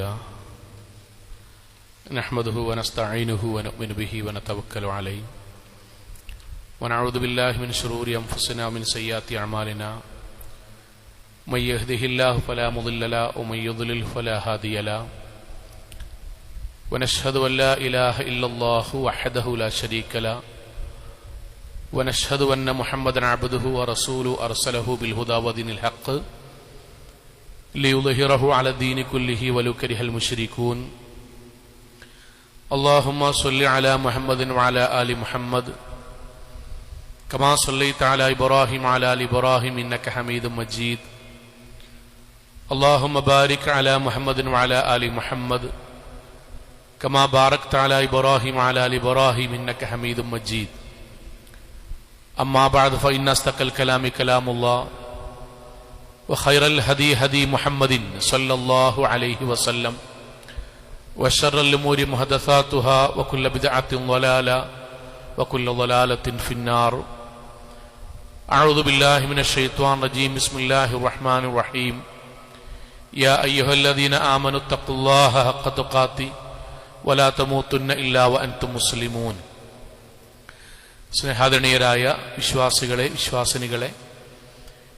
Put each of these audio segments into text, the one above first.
لله نحمده ونستعينه ونؤمن به ونتوكل عليه ونعوذ بالله من شرور أنفسنا ومن سيئات أعمالنا من يهده الله فلا مضل له ومن يضلل فلا هادي له ونشهد أن لا إله إلا الله وحده لا شريك له ونشهد أن محمدا عبده ورسوله أرسله بالهدى ودين الحق ليظهره على الدين كله ولو كره المشركون اللهم صل على محمد وعلى آل محمد كما صليت على إبراهيم وعلى آل إبراهيم إنك حميد مجيد اللهم بارك على محمد وعلى آل محمد كما باركت على إبراهيم وعلى آل إبراهيم إنك حميد مجيد أما بعد فإن أصدق الكلام كلام الله وخير الهدي هدي محمد صلى الله عليه وسلم وشر الأمور محدثاتها وكل بدعة ضلالة وكل ضلالة في النار أعوذ بالله من الشيطان الرجيم بسم الله الرحمن الرحيم يا أيها الذين آمنوا اتقوا الله حق تقاته ولا تموتن إلا وأنتم مسلمون സ്നേഹാദരണീയരായ വിശ്വാസികളെ വിശ്വാസിനികളെ,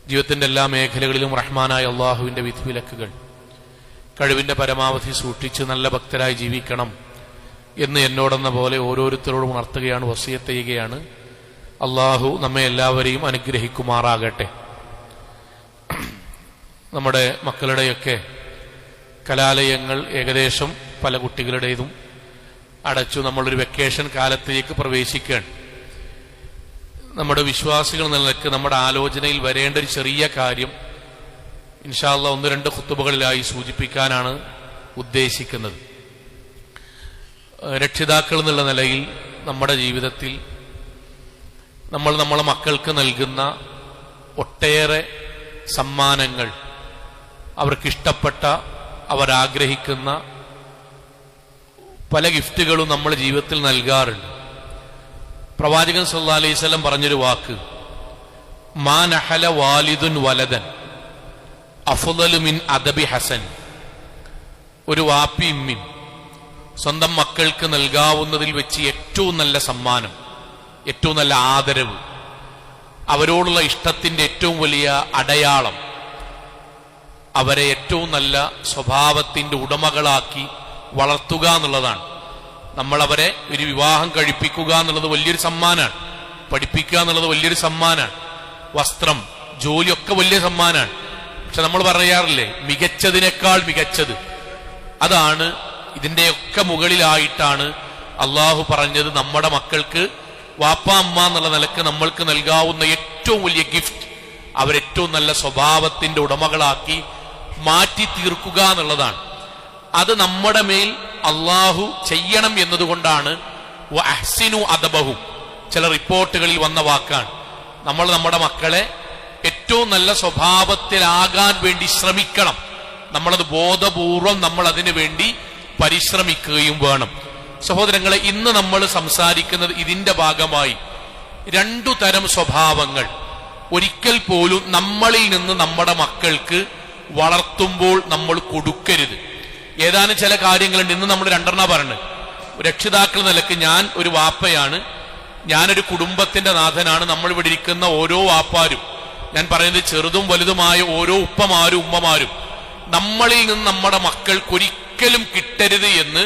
ജീവിതത്തിന്റെ എല്ലാ മേഖലകളിലും റഹ്മാനായ അള്ളാഹുവിന്റെ വിധിവിലക്കുകൾ കഴിവിന്റെ പരമാവധി സൂക്ഷിച്ച് നല്ല ഭക്തരായി ജീവിക്കണം എന്ന് എന്നോടെന്ന പോലെ ഓരോരുത്തരോടും ഉണർത്തുകയാണ്, വസിയത്ത് ചെയ്യുകയാണ്. അള്ളാഹു നമ്മെ എല്ലാവരെയും അനുഗ്രഹിക്കുമാറാകട്ടെ. നമ്മുടെ മക്കളുടെയൊക്കെ കലാലയങ്ങൾ ഏകദേശം പല കുട്ടികളുടേതും അടച്ചു. നമ്മളൊരു വെക്കേഷൻ കാലത്തേക്ക് പ്രവേശിക്കുകയാണ്. നമ്മുടെ വിശ്വാസികൾ എന്ന നിലയ്ക്ക് നമ്മുടെ ആലോചനയിൽ വരേണ്ട ഒരു ചെറിയ കാര്യം ഇൻഷാ അല്ലാഹ് 1-2 ഖുതുബകളിലായി സൂചിപ്പിക്കാനാണ് ഉദ്ദേശിക്കുന്നത്. രക്ഷിതാക്കൾ എന്നുള്ള നിലയിൽ നമ്മുടെ ജീവിതത്തിൽ നമ്മൾ നമ്മളെ മക്കൾക്ക് നൽകുന്ന ഒട്ടേറെ സമ്മാനങ്ങൾ, അവർക്കിഷ്ടപ്പെട്ട അവരാഗ്രഹിക്കുന്ന പല ഗിഫ്റ്റുകളും നമ്മൾ ജീവിതത്തിൽ നൽകാറുണ്ട്. പ്രവാചകൻ സല്ലല്ലാഹു അലൈഹി വസല്ലം പറഞ്ഞൊരു വാക്ക്, മാ നഹല വാലിദുൻ വലദൻ അഫ്ളലു മിൻ അദബി ഹസൻ. ഒരു വാപ്പി ഉമ്മയും സ്വന്തം മക്കൾക്ക് നൽകാവുന്നതിൽ വെച്ച് ഏറ്റവും നല്ല സമ്മാനം, ഏറ്റവും നല്ല ആദരവ്, അവരോടുള്ള ഇഷ്ടത്തിന്റെ ഏറ്റവും വലിയ അടയാളം, അവരെ ഏറ്റവും നല്ല സ്വഭാവത്തിന്റെ ഉടമകളാക്കി വളർത്തുക എന്നുള്ളതാണ്. നമ്മളവരെ ഒരു വിവാഹം കഴിപ്പിക്കുക എന്നുള്ളത് വലിയൊരു സമ്മാനാണ്. പഠിപ്പിക്കുക എന്നുള്ളത് വലിയൊരു സമ്മാനാണ്. വസ്ത്രം, ജോലിയൊക്കെ വലിയ സമ്മാനാണ്. പക്ഷെ നമ്മൾ പറയാറില്ലേ, മികച്ചതിനേക്കാൾ മികച്ചത്. അതാണ് ഇതിന്റെയൊക്കെ മുകളിലായിട്ടാണ് അള്ളാഹു പറഞ്ഞത്, നമ്മുടെ മക്കൾക്ക് വാപ്പ അമ്മ എന്നുള്ള നിലക്ക് നമ്മൾക്ക് നൽകാവുന്ന ഏറ്റവും വലിയ ഗിഫ്റ്റ് അവരേറ്റവും നല്ല സ്വഭാവത്തിന്റെ ഉടമകളാക്കി മാറ്റി തീർക്കുക എന്നുള്ളതാണ്. അത് നമ്മുടെ മേൽ അള്ളാഹു ചെയ്യണം എന്നതുകൊണ്ടാണ് വഅഹ്സിനു അദബഹും ചില റിപ്പോർട്ടുകളിൽ വന്ന വാക്കാണ്. നമ്മൾ നമ്മുടെ മക്കളെ ഏറ്റവും നല്ല സ്വഭാവത്തിലാകാൻ വേണ്ടി ശ്രമിക്കണം. നമ്മളത് ബോധപൂർവം നമ്മൾ അതിനു വേണ്ടി പരിശ്രമിക്കുകയും വേണം. സഹോദരങ്ങളെ, ഇന്ന് നമ്മൾ സംസാരിക്കുന്നത് ഇതിന്റെ ഭാഗമായി 2 തരം സ്വഭാവങ്ങൾ ഒരിക്കൽ പോലും നമ്മളിൽ നിന്ന് നമ്മുടെ മക്കൾക്ക് വളർത്തുമ്പോൾ നമ്മൾ കൊടുക്കരുത്. ഏതാനും ചില കാര്യങ്ങളുണ്ട്. ഇന്ന് നമ്മൾ 2 പറഞ്ഞത്. രക്ഷിതാക്കൾ നിലക്ക് ഞാൻ ഒരു വാപ്പയാണ്, ഞാനൊരു കുടുംബത്തിന്റെ നാഥനാണ്. നമ്മൾ ഇവിടെ ഇരിക്കുന്ന ഓരോ വാപ്പാരും, ഞാൻ പറയുന്നത് ചെറുതും വലുതുമായ ഓരോ ഉപ്പമാരും ഉമ്മമാരും, നമ്മളിൽ നിന്ന് നമ്മുടെ മക്കൾക്ക് ഒരിക്കലും കിട്ടരുത് എന്ന്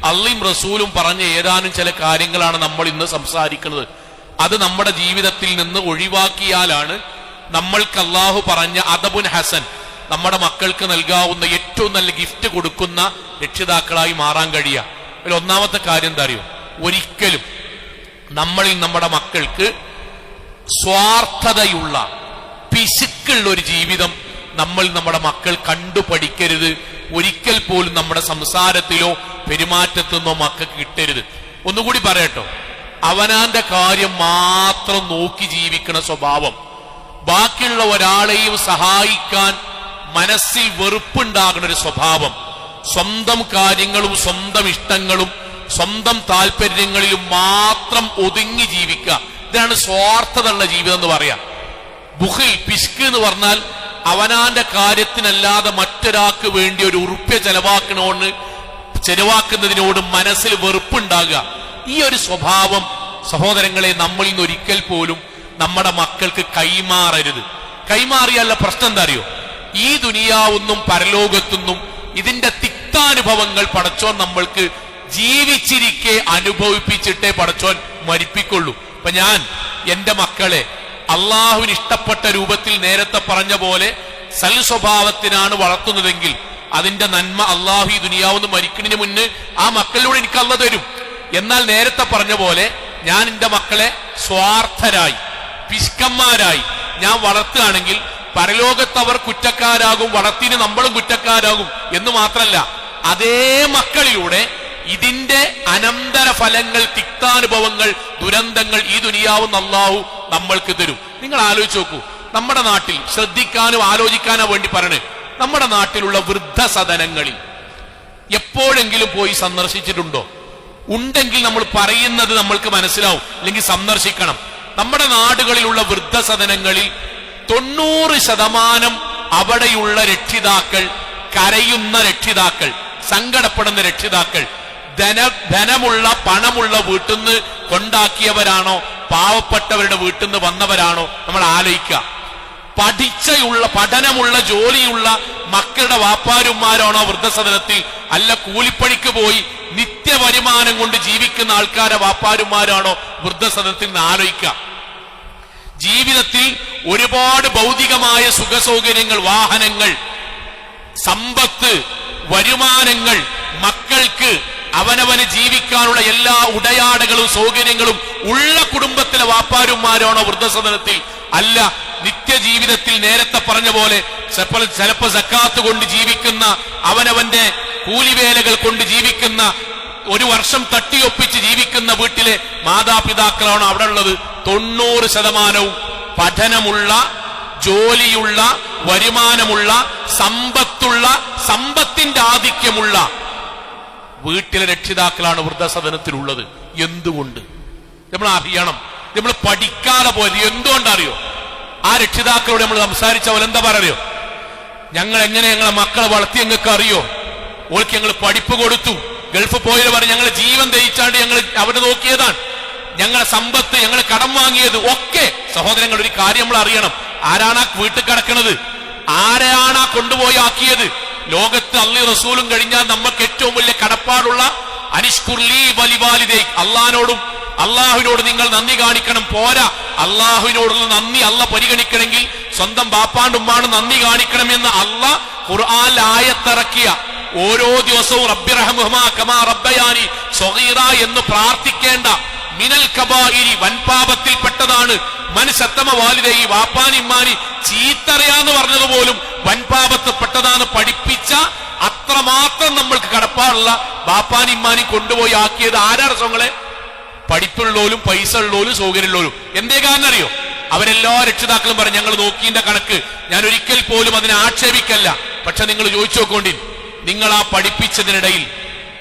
അള്ളയും റസൂലും പറഞ്ഞ ഏതാനും ചില കാര്യങ്ങളാണ് നമ്മൾ ഇന്ന് സംസാരിക്കുന്നത്. അത് നമ്മുടെ ജീവിതത്തിൽ നിന്ന് ഒഴിവാക്കിയാലാണ് നമ്മൾക്ക് അള്ളാഹു പറഞ്ഞ അദബുൻ ഹസൻ, നമ്മുടെ മക്കൾക്ക് നൽകാവുന്ന ഏറ്റവും നല്ല ഗിഫ്റ്റ് കൊടുക്കുന്ന രക്ഷിതാക്കളായി മാറാൻ കഴിയുക. അതിൽ ഒന്നാമത്തെ കാര്യം എന്താ അറിയോ? ഒരിക്കലും നമ്മളിൽ നമ്മുടെ മക്കൾക്ക് സ്വാർത്ഥതയുള്ള പിശുക്കുള്ള ഒരു ജീവിതം നമ്മൾ നമ്മുടെ മക്കൾ കണ്ടു പഠിക്കരുത്. ഒരിക്കൽ പോലും നമ്മുടെ സംസാരത്തിലോ പെരുമാറ്റത്തിനോ മക്കൾക്ക് കിട്ടരുത്. ഒന്നുകൂടി പറയട്ടോ, അവനാന്റെ കാര്യം മാത്രം നോക്കി ജീവിക്കണ സ്വഭാവം, ബാക്കിയുള്ള ഒരാളെയും സഹായിക്കാൻ മനസ്സിൽ വെറുപ്പുണ്ടാകുന്ന ഒരു സ്വഭാവം, സ്വന്തം കാര്യങ്ങളും സ്വന്തം ഇഷ്ടങ്ങളും സ്വന്തം താല്പര്യങ്ങളിലും മാത്രം ഒതുങ്ങി ജീവിക്കുക, ഇതാണ് സ്വാർത്ഥതയുള്ള ജീവിതം എന്ന് പറയാം. ബുഖിൽ, പിശുക്ക് എന്ന് പറഞ്ഞാൽ അവനാന്റെ കാര്യത്തിനല്ലാതെ മറ്റൊരാൾക്ക് വേണ്ടി ഒരു ഉറുപ്പ്യ ചെലവാക്കുന്നതിനോട് മനസ്സിൽ വെറുപ്പുണ്ടാകുക, ഈ ഒരു സ്വഭാവം സഹോദരങ്ങളെ നമ്മളിൽ നിന്ന് ഒരിക്കൽ പോലും നമ്മുടെ മക്കൾക്ക് കൈമാറരുത്. കൈമാറിയല്ല പ്രശ്നം എന്താ അറിയോ? ഈ ദുനിയാവൊന്നും പരലോകത്തൊന്നും ഇതിന്റെ തിക്താനുഭവങ്ങൾ പടച്ചോൻ നമ്മൾക്ക് ജീവിച്ചിരിക്കെ അനുഭവിപ്പിച്ചിട്ടേ പടച്ചോൻ മരിപ്പിക്കുള്ളൂ. അപ്പൊ ഞാൻ എന്റെ മക്കളെ അള്ളാഹുവിന് ഇഷ്ടപ്പെട്ട രൂപത്തിൽ നേരത്തെ പറഞ്ഞ പോലെ സൽ സ്വഭാവത്തിനാണ് വളർത്തുന്നതെങ്കിൽ അതിന്റെ നന്മ അള്ളാഹു ഈ ദുനിയാവെന്ന് മരിക്കുന്നതിന് മുന്നേ ആ മക്കളിലൂടെ എനിക്ക് അള്ള തരും. എന്നാൽ നേരത്തെ പറഞ്ഞ പോലെ ഞാൻ എന്റെ മക്കളെ സ്വാർത്ഥരായി പിശുക്കന്മാരായി ഞാൻ വളർത്തുകയാണെങ്കിൽ പരലോകത്ത് അവർ കുറ്റക്കാരാകും, വളർത്തിന് നമ്മളും കുറ്റക്കാരാകും എന്ന് മാത്രല്ല, അതേ മക്കളിലൂടെ ഇതിന്റെ അനന്തര ഫലങ്ങൾ, തിക്താനുഭവങ്ങൾ, ദുരന്തങ്ങൾ ഈ ദുനിയാവും അല്ലാഹു നമ്മൾക്ക് തരും. നിങ്ങൾ ആലോചിച്ച് നോക്കൂ, നമ്മുടെ നാട്ടിൽ ശ്രദ്ധിക്കാനും ആലോചിക്കാനോ വേണ്ടി പറയണേ, നമ്മുടെ നാട്ടിലുള്ള വൃദ്ധസദനങ്ങളിൽ എപ്പോഴെങ്കിലും പോയി സന്ദർശിച്ചിട്ടുണ്ടോ? ഉണ്ടെങ്കിൽ നമ്മൾ പറയുന്നത് നമ്മൾക്ക് മനസ്സിലാവും, അല്ലെങ്കിൽ സന്ദർശിക്കണം. നമ്മുടെ നാടുകളിലുള്ള വൃദ്ധസദനങ്ങളിൽ 90% അവിടെയുള്ള രക്ഷിതാക്കൾ, കരയുന്ന രക്ഷിതാക്കൾ, സങ്കടപ്പെടുന്ന രക്ഷിതാക്കൾ ധനമുള്ള പണമുള്ള വീട്ടിൽ നിന്ന് കൊണ്ടാക്കിയവരാണോ പാവപ്പെട്ടവരുടെ വീട്ടിൽ നിന്ന് വന്നവരാണോ? നമ്മൾ ആലോചിക്കുക. പഠനമുള്ള ജോലിയുള്ള മക്കളുടെ വാപ്പാരുമാരാണോ വൃദ്ധസദനത്തിൽ? അല്ല കൂലിപ്പണിക്ക് പോയി നിത്യവരുമാനം കൊണ്ട് ജീവിക്കുന്ന ആൾക്കാരെ വാപ്പാരുമാരാണോ വൃദ്ധസദനത്തിൽ നിന്ന്? ആലോചിക്കുക. ജീവിതത്തിൽ ഒരുപാട് ഭൗതികമായ സുഖസൗകര്യങ്ങൾ, വാഹനങ്ങൾ, സമ്പത്ത്, വരുമാനങ്ങൾ, മക്കൾക്ക് അവനവന് ജീവിക്കാനുള്ള എല്ലാ ഉടയാടകളും സൗകര്യങ്ങളും ഉള്ള കുടുംബത്തിലെ വാപ്പാരുമാരാണോ വൃദ്ധസദനത്തിൽ? അല്ല, നിത്യജീവിതത്തിൽ നേരത്തെ പറഞ്ഞ പോലെ ചിലപ്പോ സക്കാത്ത് കൊണ്ട് ജീവിക്കുന്ന, അവനവന്റെ കൂലിവേലകൾ കൊണ്ട് ജീവിക്കുന്ന, ഒരു വർഷം തട്ടിയൊപ്പിച്ച് ജീവിക്കുന്ന വീട്ടിലെ മാതാപിതാക്കളാണ് അവിടെ ഉള്ളത്. 90% പഠനമുള്ള, ജോലിയുള്ള, വരുമാനമുള്ള, സമ്പത്തുള്ള, സമ്പത്തിന്റെ ആധിക്യമുള്ള വീട്ടിലെ രക്ഷിതാക്കളാണ് വൃദ്ധസദനത്തിലുള്ളത്. എന്തുകൊണ്ട്? നമ്മൾ അറിയണം. നമ്മൾ പഠിക്കാതെ പോയത് എന്തുകൊണ്ടറിയോ? ആ രക്ഷിതാക്കളോട് നമ്മൾ സംസാരിച്ച പോലെ എന്താ പറയോ? ഞങ്ങൾ എങ്ങനെ ഞങ്ങളെ മക്കളെ വളർത്തി ഞങ്ങൾക്ക് അറിയോ? ഓൾക്ക് ഞങ്ങൾ പഠിപ്പ് കൊടുത്തു. ഗൾഫ് പോയത് പറഞ്ഞ് ഞങ്ങൾ ജീവൻ ദയിച്ചാണ്ട് ഞങ്ങൾ അവിടെ നോക്കിയതാണ്. ഞങ്ങളെ സമ്പത്ത്, ഞങ്ങൾ കടം വാങ്ങിയത് ഒക്കെ. സഹോദരങ്ങൾ, ഒരു കാര്യം നമ്മൾ അറിയണം. ആരാണ് വീട്ടിൽ കിടക്കുന്നത്? ആരെയാണ് കൊണ്ടുപോയി ആക്കിയത്? ലോകത്ത് അള്ളി റസൂലും കഴിഞ്ഞാൽ നമുക്ക് ഏറ്റവും വലിയ കടപ്പാടുള്ള അനിഷ്കുർലി വലിവാലിദൈ, അള്ളാഹിനോടും അള്ളാഹുവിനോട് നിങ്ങൾ നന്ദി കാണിക്കണം. പോരാ, അള്ളാഹുവിനോടുള്ള നന്ദി അള്ള പരിഗണിക്കണമെങ്കിൽ സ്വന്തം ബാപ്പാണ്ടുമ്മാണ് നന്ദി കാണിക്കണമെന്ന് അള്ള ഖുർആനിൽ ആയത്തിറക്കിയ ഓരോ ദിവസവും റബ്ബിർഹംഹുമാ കമാ റബ്ബയാനി സ്വഗീറ എന്ന് പ്രാർത്ഥിക്കേണ്ട മിനൽ കബായിരി, വൻപാപത്തിൽപ്പെട്ടതാണ്. മനസ്സത്തമ വാലിദൈ, വാപ്പാനി ഇമ്മാനി ചീത്തറിയാന്ന് പറഞ്ഞതുപോലും വൻപാപത്തിൽപ്പെട്ടതാണ് പഠിപ്പിച്ച അത്രമാത്രം നമ്മൾക്ക് കടപ്പാടുള്ള ബാപ്പാനി ഇമ്മാനി കൊണ്ടുപോയി ആക്കിയത് ആരാണ്? സ്വങ്ങളെ പഠിപ്പുള്ളോലും പൈസ ഉള്ളോലും സൗകര്യമുള്ളോലും. എന്തേ കാരണം അറിയോ? അവരെല്ലാ രക്ഷിതാക്കളും പറഞ്ഞു ഞങ്ങൾ നോക്കിന്റെ കണക്ക്. ഞാൻ ഒരിക്കൽ പോലും അതിനെ ആക്ഷേപിക്കല്ല. പക്ഷെ നിങ്ങൾ ചോദിച്ചു നോക്കോണ്ടി, നിങ്ങൾ ആ പഠിപ്പിച്ചതിനിടയിൽ,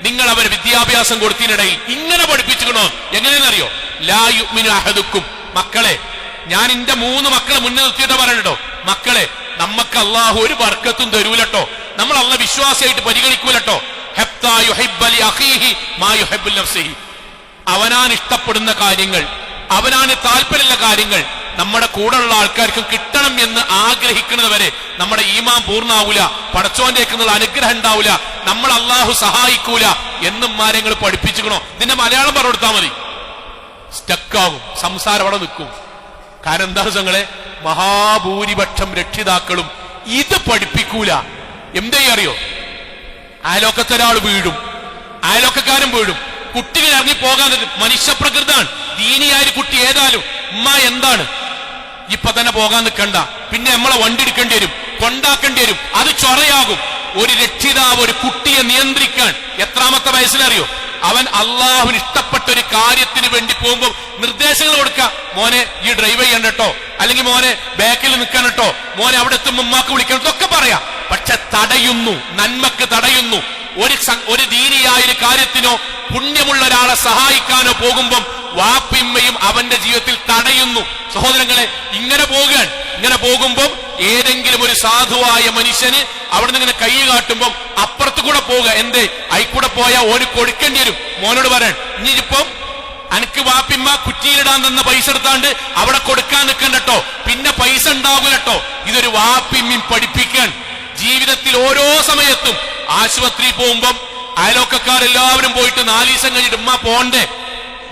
നിങ്ങൾ അവർ വിദ്യാഭ്യാസം കൊടുത്തതിനിടയിൽ ഇങ്ങനെ പഠിപ്പിച്ചുകണോ? എങ്ങനെയെന്നറിയോ? ലാ യുഅ്മിനു അഹദുക്കും, മക്കളെ, ഞാൻ എന്റെ 3 മക്കളെ മുന്നിൽ നിർത്തിയിട്ട് പറയണോ, മക്കളെ, നമുക്ക് അള്ളാഹു ഒരു ബർക്കത്തും തരൂലട്ടോ, നമ്മൾ അള്ള വിശ്വാസിയായിട്ട് പരിഗണിക്കൂലട്ടോ. ഹത്താ യുഹിബ്ബ ലി അഖീഹി മാ യുഹിബ്ബു ലനഫ്സിഹി, അവനാൻ ഇഷ്ടപ്പെടുന്ന കാര്യങ്ങൾ, അവനാന് താല്പര്യമുള്ള കാര്യങ്ങൾ നമ്മുടെ കൂടെയുള്ള ആൾക്കാർക്കും കിട്ടണം എന്ന് ആഗ്രഹിക്കുന്നത് വരെ നമ്മുടെ ഈമാൻ പൂർണ്ണാവൂല, പടച്ചോന്റേക്കുള്ള അനുഗ്രഹം ഉണ്ടാവൂല, നമ്മൾ അള്ളാഹു സഹായിക്കൂല എന്നും മാരങ്ങൾ പഠിപ്പിച്ചുകണോ? ഇതിന്റെ മലയാളം പറഞ്ഞു കൊടുത്താൽ മതി, സ്റ്റക്കാവും, സംസാരം അവിടെ നിൽക്കും. കാരണം എന്താ സംഘങ്ങളെ, മഹാഭൂരിപക്ഷം രക്ഷിതാക്കളും ഇത് പഠിപ്പിക്കൂല. എന്തേ അറിയോ? അയലോക്കത്തൊരാൾ വീഴും, അയലോക്കക്കാരൻ വീഴും, കുട്ടികൾ ഇറങ്ങി പോകാൻ മനുഷ്യപ്രകൃതാണ്. ദീനിയായ കുട്ടി ഏതായാലും ഉമ്മ എന്താണ് ഇപ്പൊ തന്നെ പോകാൻ നിൽക്കണ്ട, പിന്നെ നമ്മളെ വണ്ടി എടുക്കേണ്ടി വരും, കൊണ്ടാക്കേണ്ടി വരും, അത് ചൊറയാകും. ഒരു രക്ഷിതാവ് ഒരു കുട്ടിയെ നിയന്ത്രിക്കാൻ എത്രാമത്തെ വയസ്സിലറിയോ? അവൻ അള്ളാഹുവിന് ഇഷ്ടപ്പെട്ട ഒരു കാര്യത്തിന് വേണ്ടി പോകുമ്പോൾ നിർദ്ദേശങ്ങൾ കൊടുക്കുക. മോനെ ഈ ഡ്രൈവ് ചെയ്യണ്ടോ, അല്ലെങ്കിൽ മോനെ ബാക്കിൽ നിൽക്കണട്ടോ, മോനെ അവിടെ എത്തുമ്പോൾ ഉമ്മാക്ക് വിളിക്കണം, ഇതൊക്കെ പറയാം. പക്ഷെ തടയുന്നു, നന്മക്ക് തടയുന്നു. ഒരു ദീനിയായ ഒരു കാര്യത്തിനോ പുണ്യമുള്ള ഒരാളെ സഹായിക്കാനോ പോകുമ്പം വാപ്പിമ്മയും അവന്റെ ജീവിതത്തിൽ തടയുന്നു. സഹോദരങ്ങളെ, ഇങ്ങനെ പോകാൻ ഇങ്ങനെ പോകുമ്പോ ഏതെങ്കിലും ഒരു സാധുവായ മനുഷ്യന് അവിടെ നിന്ന് ഇങ്ങനെ കൈ കാട്ടുമ്പോൾ അപ്പുറത്ത് കൂടെ പോവുക. എന്തേ അയിക്കൂടെ പോയാൽ ഓന് കൊടുക്കേണ്ടി വരും. മോനോട് പറയാൻ, ഇനിയിപ്പം അനക്ക് വാപ്പിമ്മ കുറ്റിയിലിടാൻ തന്ന പൈസ എടുത്താണ്ട് അവിടെ കൊടുക്കാൻ നിൽക്കണ്ടോ, പിന്നെ പൈസ ഉണ്ടാകൂലട്ടോ. ഇതൊരു വാപ്പിമ്മയും പഠിപ്പിക്കാൻ. ജീവിതത്തിൽ ഓരോ സമയത്തും ആശുപത്രി പോകുമ്പം അയലോക്കക്കാരെല്ലാവരും പോയിട്ട് 4 ദിവസം കഴിഞ്ഞിട്ട് ഉമ്മ പോണ്ടേ,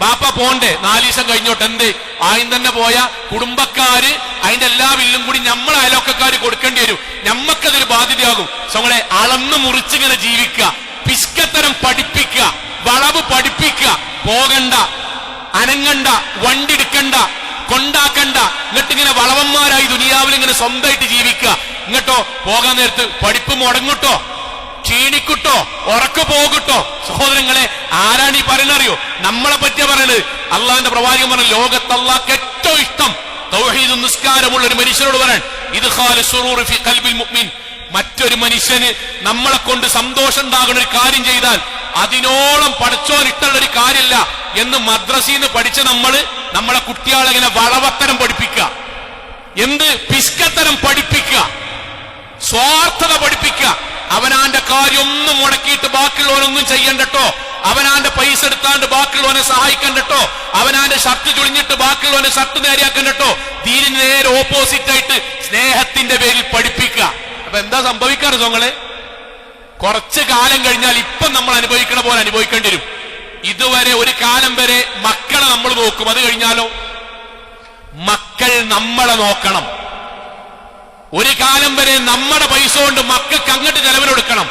ബാപ്പ പോണ്ടേ, 4 ദിവസം കഴിഞ്ഞോട്ട് എന്തേ ആദ്യം തന്നെ പോയ കുടുംബക്കാര് അതിന്റെ എല്ലാ ബില്ലും കൂടി നമ്മൾ അയലോക്കക്കാര് കൊടുക്കേണ്ടി വരും. നമ്മക്കതൊരു ബാധ്യതയാകും. നമ്മളെ അളന്ന് മുറിച്ചിങ്ങനെ ജീവിക്കുക, പിസ്കത്തരം പഠിപ്പിക്കുക, വളവ് പഠിപ്പിക്കുക. പോകണ്ട, അനങ്ങണ്ട, വണ്ടി എടുക്കണ്ട, കൊണ്ടാക്കണ്ട, എന്നിട്ടിങ്ങനെ വളവന്മാരായി ദുനിയാവിൽ ഇങ്ങനെ സ്വന്തമായിട്ട് ജീവിക്കുക. ഇങ്ങോട്ടോ പോകാൻ നേരത്ത് പഠിപ്പ് മുടങ്ങുട്ടോ, ക്ഷീണിക്കുട്ടോ, ഉറക്കു പോകുട്ടോ. സഹോദരങ്ങളെ, ആരാണ് ഈ പറയുന്നറിയോ? നമ്മളെ പറ്റിയ പറയണത്. അള്ളാഹിന്റെ പ്രവാചകൻ പറഞ്ഞു, ലോകത്ത് അള്ളാഹ്ക്ക് ഏറ്റവും ഇഷ്ടം തൗഹീദും നിസ്കാരമുള്ള ഒരു മനുഷ്യനോട് പറയാൻ, ഇദ്ഖാലു സുറൂർ ഫി ഖൽബിൽ മുഅ്മിൻ. മറ്റൊരു മനുഷ്യന് നമ്മളെ കൊണ്ട് സന്തോഷം ഉണ്ടാകുന്ന ഒരു കാര്യം ചെയ്താൽ അതിനോളം പഠിച്ചോൻ ഇട്ടുള്ള ഒരു കാര്യമില്ല എന്ന് മദ്രസീന്ന് പഠിച്ച നമ്മളെ കുട്ടികളെ ഇങ്ങനെ വളവത്തരം പഠിപ്പിക്കുക, എന്ത് പിസ്കത്തരം പഠിപ്പിക്കുക, സ്വാർത്ഥത പഠിപ്പിക്കുക. അവനാന്റെ കാര്യം ഒന്നും മുടക്കിയിട്ട് ബാക്കിയുള്ളവനൊന്നും ചെയ്യണ്ടട്ടോ, അവനാന്റെ പൈസ എടുത്താണ്ട് ബാക്കിയുള്ളവനെ സഹായിക്കണ്ടട്ടോ, അവനാന്റെ ഷർട്ട് ചുളിഞ്ഞിട്ട് ബാക്കിയുള്ളവന്റെ ഷർട്ട് നേരെയാക്കണ്ടട്ടോ. ദീനിന് നേരെ ഓപ്പോസിറ്റ് ആയിട്ട് സ്നേഹത്തിന്റെ പേരിൽ പഠിപ്പിക്കുക. അപ്പൊ എന്താ സംഭവിക്കാറ് സോങ്ങളെ? കുറച്ചു കാലം കഴിഞ്ഞാൽ ഇപ്പം നമ്മൾ അനുഭവിക്കണ പോലെ അനുഭവിക്കേണ്ടി വരും. ഇതുവരെ ഒരു കാലം വരെ മക്കളെ നമ്മൾ നോക്കും, അത് കഴിഞ്ഞാലോ മക്കൾ നമ്മളെ നോക്കണം. ഒരു കാലം വരെ നമ്മുടെ പൈസ കൊണ്ട് മക്കൾക്ക് അങ്ങോട്ട് ചെലവിനൊടുക്കണം.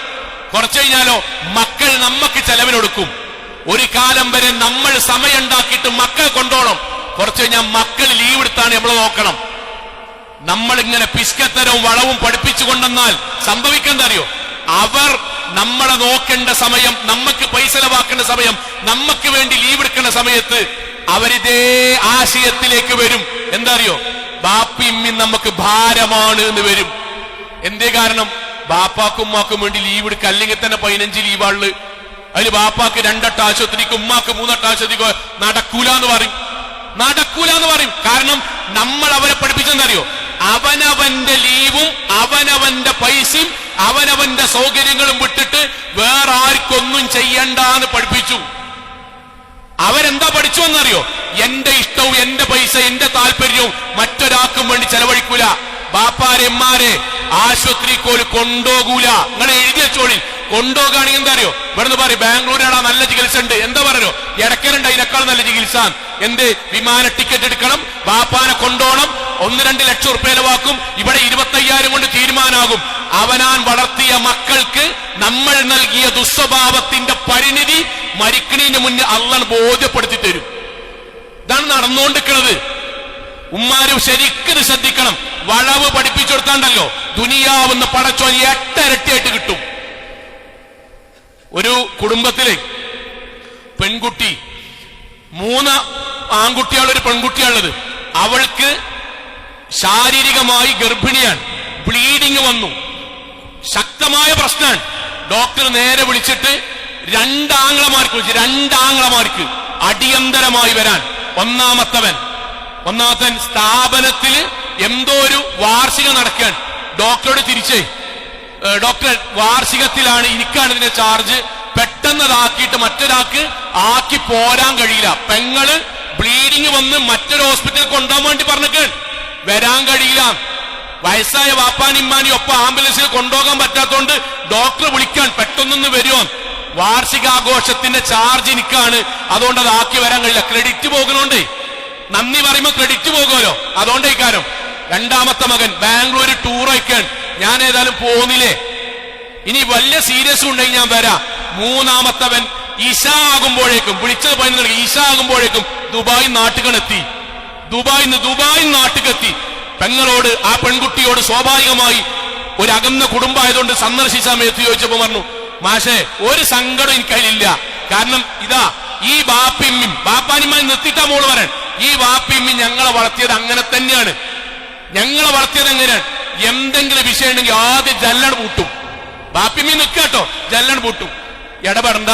കുറച്ചു കഴിഞ്ഞാലോ മക്കൾ നമുക്ക് ചെലവിനൊടുക്കും. ഒരു കാലം വരെ നമ്മൾ സമയം ഉണ്ടാക്കിയിട്ട് മക്കളെ കൊണ്ടോണം. കുറച്ചു കഴിഞ്ഞാൽ മക്കൾ ലീവ് എടുത്താണ് നമ്മൾ നോക്കണം. നമ്മളിങ്ങനെ പിസ്കത്തരവും വളവും പഠിപ്പിച്ചു കൊണ്ടെന്നാൽ സംഭവിക്കേണ്ട അറിയോ? അവർ നമ്മളെ നോക്കേണ്ട സമയം, നമുക്ക് പൈസ ചെലവാക്കേണ്ട സമയം, നമുക്ക് വേണ്ടി ലീവ് എടുക്കേണ്ട സമയത്ത് അവരിതേ ആശയത്തിലേക്ക് വരും. എന്താ അറിയോ? ബാപ്പിമ്മി നമുക്ക് ഭാരമാണ് എന്ന് വരും. എന്തേ കാരണം? ബാപ്പാക്കും ഉമ്മാക്കും വേണ്ടി ലീവ് എടുക്കുക. അല്ലെങ്കിൽ തന്നെ 15 ലീവാള്. അതിൽ ബാപ്പാക്ക് 2 ആശുപത്രിക്ക്, ഉമ്മാക്ക് 3 ആശുപത്രിക്ക് നടക്കൂല എന്ന് പറയും. കാരണം നമ്മൾ അവരെ പഠിപ്പിച്ചെന്നറിയോ? അവനവന്റെ ലീവും അവനവന്റെ പൈസയും അവനവന്റെ സൗകര്യങ്ങളും വിട്ടിട്ട് വേറെ ആർക്കൊന്നും ചെയ്യണ്ടെന്ന് പഠിപ്പിച്ചു. അവരെന്താ പഠിച്ചു എന്നറിയോ? എന്റെ ഇഷ്ടവും എന്റെ പൈസ എന്റെ താല്പര്യവും മറ്റൊരാൾക്കും വേണ്ടി ചെലവഴിക്കൂല. ബാപ്പാരെ എമ്മാരെ ആശുപത്രിക്കോല് കൊണ്ടുപോകൂല. നിങ്ങളെ എഴുതി വെച്ചോളി. കൊണ്ടുപോകുകയാണെങ്കിൽ എന്താ അറിയോ? ഇവിടുന്ന് പറയും ബാംഗ്ലൂരാണ് നല്ല ചികിത്സ ഉണ്ട്. എന്താ പറയോ? ഇടക്കലുണ്ട് അതിനേക്കാൾ നല്ല ചികിത്സ. എന്ത്? വിമാന ടിക്കറ്റ് എടുക്കണം, ബാപ്പാനെ കൊണ്ടോണം, 1-2 ലക്ഷം റുപ്യ ചെലവാക്കും. ഇവിടെ 25,000 കൊണ്ട് തീരുമാനാകും. അവനാൻ വളർത്തിയ മക്കൾക്ക് നമ്മൾ നൽകിയ ദുസ്വഭാവത്തിന്റെ പരിണിതി മരിക്കണതിന് മുന്നേ അള്ളാഹ് ബോധ്യപ്പെടുത്തി തരും. ഇതാണ് നടന്നുകൊണ്ടിരിക്കുന്നത്. ഉമ്മാരും ശരിക്കും ശ്രദ്ധിക്കണം. വളവ് പഠിപ്പിച്ചു കൊടുത്താണ്ടല്ലോ ദുനിയാവെന്ന് പടച്ചോൻ 8 ഇരട്ടിയായിട്ട് കിട്ടും. ഒരു കുടുംബത്തിലെ പെൺകുട്ടി, 3 ആൺകുട്ടികളൊരു പെൺകുട്ടിയാണുള്ളത്. അവൾക്ക് ശാരീരികമായി ഗർഭിണിയാണ്, ബ്ലീഡിങ് വന്നു, ശക്തമായ പ്രശ്നമാണ്. ഡോക്ടർ നേരെ വിളിച്ചിട്ട് 2 ആങ്ങളമാർക്ക് അടിയന്തരമായി വരാൻ. ഒന്നാമത്തവൻ സ്ഥാപനത്തിൽ എന്തോ ഒരു വാർഷികം നടക്കാൻ. ഡോക്ടറോട് തിരിച്ചേ, ഡോക്ടർ വാർഷികത്തിലാണ്, എനിക്കാണ് ഇതിന്റെ ചാർജ്, പെട്ടെന്നതാക്കിയിട്ട് മറ്റൊരാൾക്ക് ആക്കി പോരാൻ കഴിയില്ല. പെങ്ങള് ബ്ലീഡിങ് വന്ന് മറ്റൊരു ഹോസ്പിറ്റലിൽ കൊണ്ടുപോകാൻ വേണ്ടി പറഞ്ഞിട്ട് വരാൻ കഴിയില്ല. വയസ്സായ വാപ്പാനിമ്മാനി ഒപ്പം ആംബുലൻസിൽ കൊണ്ടുപോകാൻ പറ്റാത്തോണ്ട് ഡോക്ടർ വിളിക്കാൻ പെട്ടെന്നൊന്ന് വരുമോ, വാർഷികാഘോഷത്തിന്റെ ചാർജ് എനിക്കാണ്, അതുകൊണ്ട് അത് ആക്കി വരാൻ കഴിയില്ല. ക്രെഡിറ്റ് പോകുന്നുണ്ട്. നന്ദി പറയുമ്പോ ക്രെഡിറ്റ് പോകുമല്ലോ, അതുകൊണ്ട് ഇക്കാരം. 2ാമത്തെ മകൻ ബാംഗ്ലൂർ ടൂർ അയക്കാൻ, ഞാൻ ഏതായാലും പോകുന്നില്ലേ, ഇനി വലിയ സീരിയസ് ഉണ്ടെങ്കിൽ ഞാൻ വരാം. 3ാമത്തവൻ ഇശ ആകുമ്പോഴേക്കും, വിളിച്ചത് 11 ഇശ ആകുമ്പോഴേക്കും ദുബായ് നാട്ടുകെത്തി. പെങ്ങളോട്, ആ പെൺകുട്ടിയോട് സ്വാഭാവികമായി ഒരു അകന്ന കുടുംബമായതുകൊണ്ട് സന്ദർശിച്ച സമയത്ത് ചോദിച്ചപ്പോ പറഞ്ഞു, മാഷേ ഒരു സങ്കടം എനിക്കതിലില്ല. കാരണം ഇതാ ഈ ബാപ്പാനിമായി നിർത്തിയിട്ടാ മോള് പറയാൻ, ഈ വാപ്പിമ്മി ഞങ്ങളെ വളർത്തിയത് അങ്ങനെ തന്നെയാണ്. എങ്ങനെയാണ്? എന്തെങ്കിലും വിഷയം ഉണ്ടെങ്കിൽ ആദ്യം ജല്ലൺ പൂട്ടും. ബാപ്പിമ്മി നിൽക്കാട്ടോ, ജല്ലൺ പൂട്ടും. ഇടപെടണ്ട.